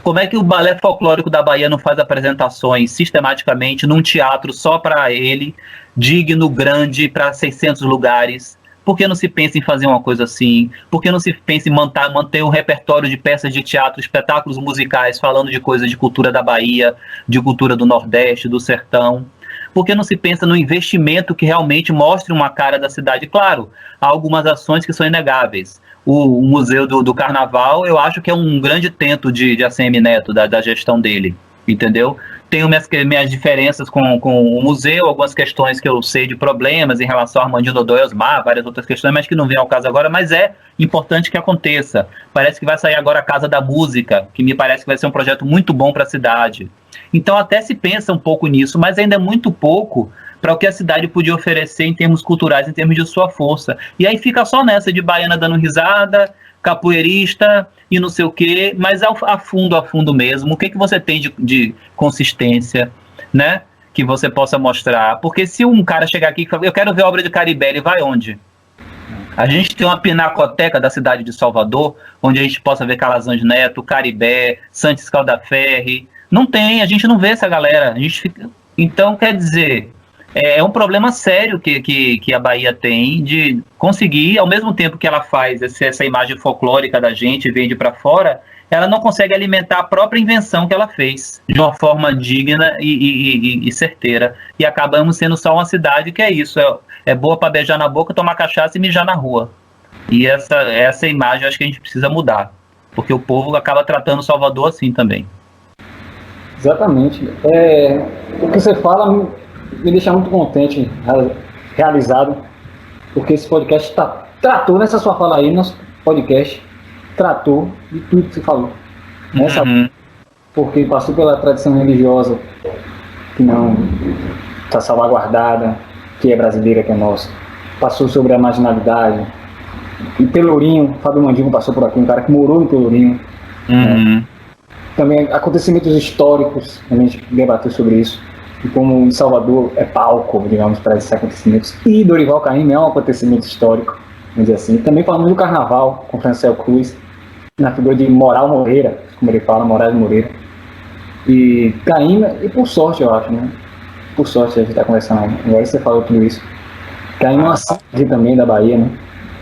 como é que o Balé Folclórico da Bahia não faz apresentações sistematicamente num teatro só para ele, digno, grande, para 600 lugares? Por que não se pensa em fazer uma coisa assim? Por que não se pensa em manter um repertório de peças de teatro, espetáculos musicais, falando de coisas de cultura da Bahia, de cultura do Nordeste, do Sertão? Por que não se pensa no investimento que realmente mostre uma cara da cidade? Claro, há algumas ações que são inegáveis. O Museu do Carnaval, eu acho que é um grande tento de ACM Neto, da gestão dele. entendeu? Tenho minhas diferenças com o museu, algumas questões que eu sei de problemas em relação a Armandinho Dodô e Osmar, várias outras questões, mas que não vem ao caso agora, mas é importante que aconteça. Parece que vai sair agora a Casa da Música, que me parece que vai ser um projeto muito bom para a cidade. Então até se pensa um pouco nisso, mas ainda é muito pouco para o que a cidade podia oferecer em termos culturais, em termos de sua força. E aí fica só nessa de baiana dando risada, capoeirista e não sei o quê, mas a fundo mesmo, o que você tem de consistência, né, que você possa mostrar? Porque se um cara chegar aqui e falar, eu quero ver a obra de Caribé, ele vai onde? A gente tem uma pinacoteca da cidade de Salvador, onde a gente possa ver Calazans Neto, Caribé, Santos Caldaferri. Não tem, a gente não vê essa galera. A gente fica... Então, quer dizer... É um problema sério que a Bahia tem de conseguir, ao mesmo tempo que ela faz essa imagem folclórica da gente e vende para fora, ela não consegue alimentar a própria invenção que ela fez de uma forma digna e certeira. E acabamos sendo só uma cidade que é isso, é boa para beijar na boca, tomar cachaça e mijar na rua. E essa imagem eu acho que a gente precisa mudar, porque o povo acaba tratando Salvador assim também. Exatamente. O que você fala me deixa muito contente, realizado, porque esse podcast tratou, nessa sua fala aí, nosso podcast tratou de tudo que você falou. Porque passou pela tradição religiosa, que não está salvaguardada, que é brasileira, que é nossa. Passou sobre a marginalidade. Em Pelourinho, Fábio Mandingo passou por aqui, um cara que morou em Pelourinho. Também acontecimentos históricos, a gente debateu sobre isso. E como Salvador é palco, digamos, para esses acontecimentos. E Dorival Caymmi é um acontecimento histórico, vamos dizer assim. Também falamos do Carnaval, com Francel Cruz, na figura de Moral Moreira, como ele fala, Moraes Moreira. E Caymmi, e por sorte, eu acho, né? Por sorte a gente está conversando, agora você falou tudo isso. Caymmi é uma cidade também da Bahia, né?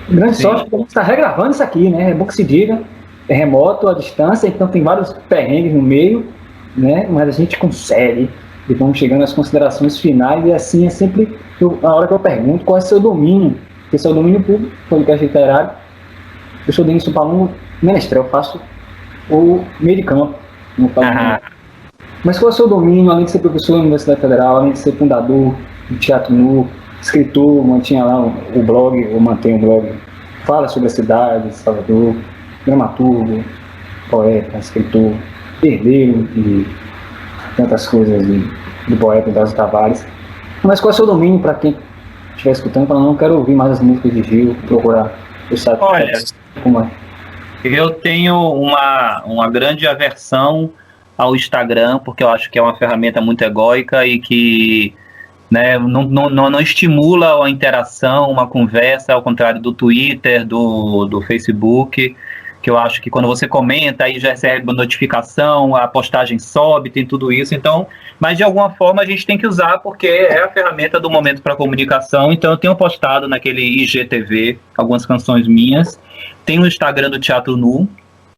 Grande sorte porque a gente está regravando isso aqui, né? É bom que se diga, é remoto, à distância, então tem vários perrengues no meio, né? Mas a gente consegue. E vamos chegando às considerações finais, e assim é sempre a hora que eu pergunto qual é o seu domínio, porque seu domínio público, podcast literário. Eu sou Denilson Palumbo, menestrel, eu faço o meio de campo. Mas qual é o seu domínio, além de ser professor da Universidade Federal, além de ser fundador do Teatro Nu, escritor, mantinha lá o blog, ou mantém o blog, fala sobre a cidade, Salvador, dramaturgo, poeta, escritor, herdeiro e tantas coisas do poeta Drauzio Tavares. Mas qual é o seu domínio para quem estiver escutando, para não quero ouvir mais as músicas de Gil, procurar o site? Olha, como é? Eu tenho uma grande aversão ao Instagram, porque eu acho que é uma ferramenta muito egóica e que, né, não estimula a interação, uma conversa, ao contrário do Twitter, do Facebook, que eu acho que quando você comenta, aí já recebe uma notificação, a postagem sobe, tem tudo isso. Então, mas de alguma forma a gente tem que usar, porque é a ferramenta do momento para comunicação. Então eu tenho postado naquele IGTV algumas canções minhas, tem o Instagram do Teatro Nu,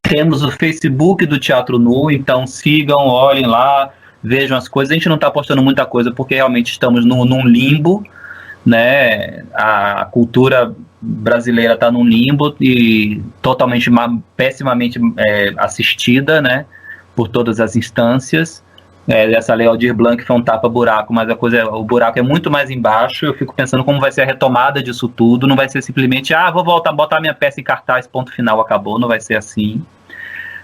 temos o Facebook do Teatro Nu, então sigam, olhem lá, vejam as coisas. A gente não está postando muita coisa porque realmente estamos num limbo, né? A cultura brasileira está num limbo e totalmente pessimamente assistida, né, por todas as instâncias. Essa lei Aldir Blanc foi um tapa-buraco, mas o buraco é muito mais embaixo. Eu fico pensando como vai ser a retomada disso tudo. Não vai ser simplesmente, vou voltar, botar minha peça em cartaz, ponto final, acabou. Não vai ser assim.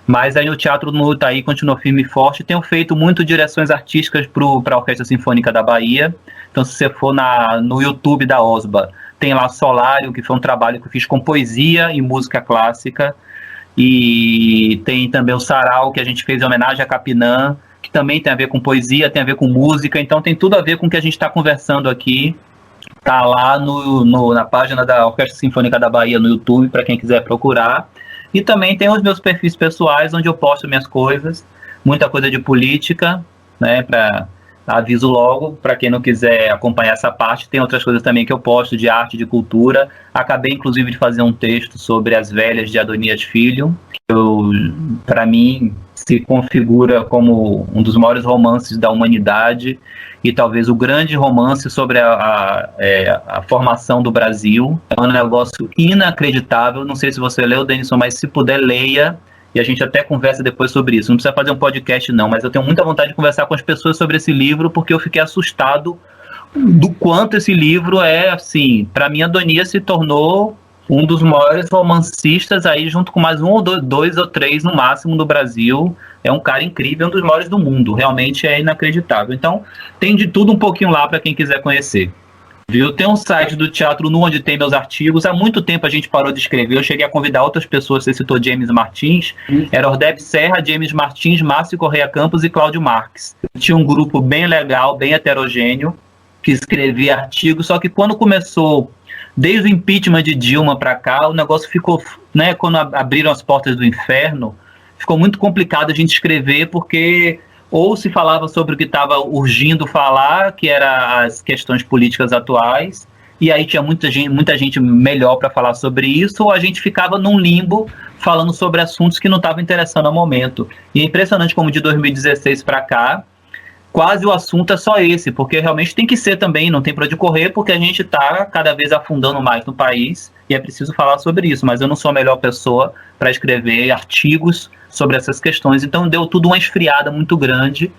Mas aí o Teatro Nu tá aí, continua firme e forte. Tenho feito muito direções artísticas para a Orquestra Sinfônica da Bahia. Então, se você for no YouTube da OSBA, tem lá Solário, que foi um trabalho que eu fiz com poesia e música clássica. E tem também o Sarau, que a gente fez em homenagem a Capinã, que também tem a ver com poesia, tem a ver com música. Então, tem tudo a ver com o que a gente está conversando aqui. Tá lá na página da Orquestra Sinfônica da Bahia no YouTube, para quem quiser procurar. E também tem os meus perfis pessoais, onde eu posto minhas coisas, muita coisa de política, né, aviso logo, para quem não quiser acompanhar essa parte. Tem outras coisas também que eu posto, de arte, de cultura. Acabei, inclusive, de fazer um texto sobre As Velhas, de Adonias Filho, que para mim se configura como um dos maiores romances da humanidade e talvez o grande romance sobre a formação do Brasil. É um negócio inacreditável. Não sei se você leu, Denison, mas se puder, leia. e a gente até conversa depois sobre isso. Não precisa fazer um podcast não, mas eu tenho muita vontade de conversar com as pessoas sobre esse livro, porque eu fiquei assustado do quanto esse livro é, assim, para mim, Adonias se tornou um dos maiores romancistas aí, junto com mais um ou dois ou três no máximo do Brasil. É um cara incrível, um dos maiores do mundo, realmente é inacreditável. Então, tem de tudo um pouquinho lá para quem quiser conhecer. Viu? Tem um site do Teatro Nu onde tem meus artigos. Há muito tempo a gente parou de escrever. Eu cheguei a convidar outras pessoas. Você citou James Martins. Era Ordeb Serra, James Martins, Márcio Correia Campos e Cláudio Marques. Tinha um grupo bem legal, bem heterogêneo, que escrevia artigos. Só que quando começou, desde o impeachment de Dilma para cá, o negócio ficou, né, quando abriram as portas do inferno, ficou muito complicado a gente escrever, porque ou se falava sobre o que estava urgindo falar, que era as questões políticas atuais, e aí tinha muita gente melhor para falar sobre isso, ou a gente ficava num limbo falando sobre assuntos que não estavam interessando ao momento. E é impressionante como de 2016 para cá, quase o assunto é só esse, porque realmente tem que ser também, não tem para onde correr, porque a gente está cada vez afundando mais no país, e é preciso falar sobre isso, mas eu não sou a melhor pessoa para escrever artigos sobre essas questões, então deu tudo uma esfriada muito grande.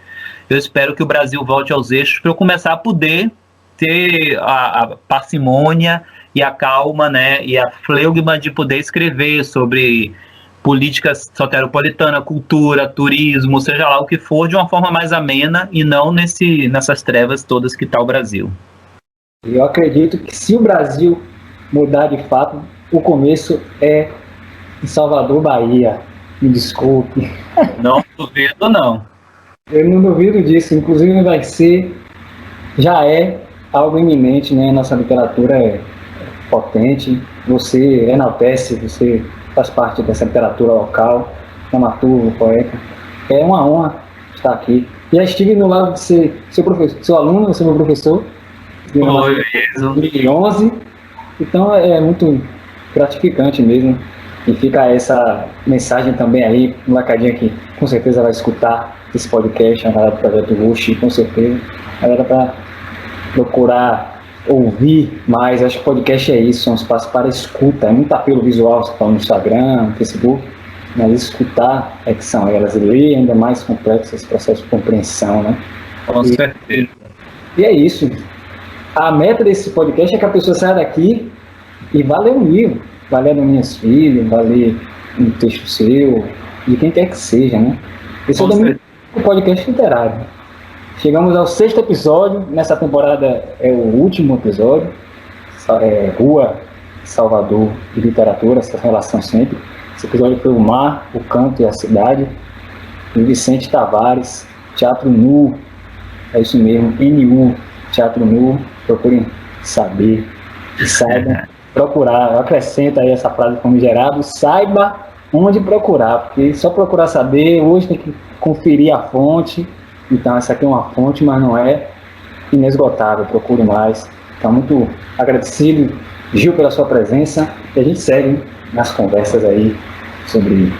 Eu espero que o Brasil volte aos eixos para eu começar a poder ter a parcimônia e a calma, né, e a fleugma de poder escrever sobre políticas soteropolitana, cultura, turismo, seja lá o que for, de uma forma mais amena e não nessas trevas todas que está o Brasil. Eu acredito que se o Brasil mudar de fato, o começo é em Salvador, Bahia. Me desculpe. Não duvido, não. Eu não duvido disso. Inclusive vai ser, já é algo iminente, né? Nossa literatura é potente. Você enaltece, você faz parte dessa literatura local, dramaturgo, poeta. É uma honra estar aqui. Já estive no lado de ser seu professor, seu aluno, você é meu professor. Em 2011. Então é muito gratificante mesmo. E fica essa mensagem também aí, um lacadinho que com certeza vai escutar esse podcast, a galera do Projeto Rush, com certeza. A galera para procurar ouvir mais. Acho que o podcast é isso, é um espaço para escuta. É muito apelo visual, você fala no Instagram, no Facebook, mas escutar é que são elas. E ler ainda mais complexo esse processo de compreensão, né? Com certeza. E é isso. A meta desse podcast é que a pessoa saia daqui e vá ler um livro. Vai ler das minhas filhas, vai ler um texto seu, de quem quer que seja, né? Esse é o podcast literário. Chegamos ao 6º episódio, nessa temporada é o último episódio, Rua, Salvador e Literatura, essa relação sempre. Esse episódio foi o Mar, o Canto e a Cidade, do Vicente Tavares, Teatro Nu, é isso mesmo, NU, Teatro Nu, procurem saber e saibam. Procurar, eu acrescento aí essa frase famigerada, saiba onde procurar, porque só procurar saber, hoje tem que conferir a fonte, então essa aqui é uma fonte, mas não é inesgotável, procure mais. Então, muito agradecido, Gil, pela sua presença, e a gente segue nas conversas aí sobre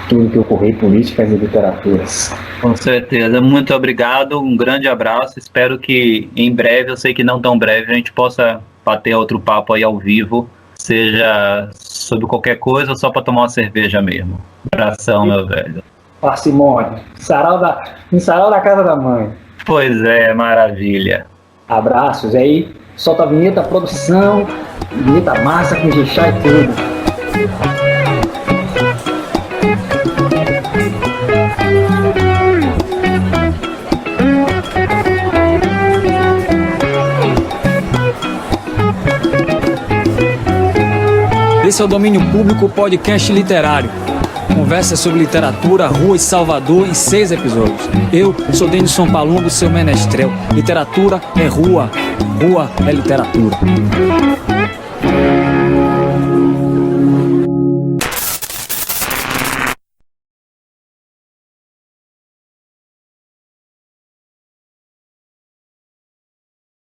tudo que ocorreu, políticas e literaturas. Com certeza, muito obrigado, um grande abraço, espero que em breve, eu sei que não tão breve, a gente possa bater outro papo aí ao vivo, seja sobre qualquer coisa ou só para tomar uma cerveja mesmo. Abração, meu velho. Parcimônia, sarau da casa da mãe. Pois é, maravilha. Abraços aí, solta a vinheta, produção, vinheta massa com jixá e tudo. Esse é o Domínio Público Podcast Literário. Conversa sobre literatura, rua e Salvador em 6 episódios. Eu sou Denilson Palumbo, seu menestrel. Literatura é rua, rua é literatura.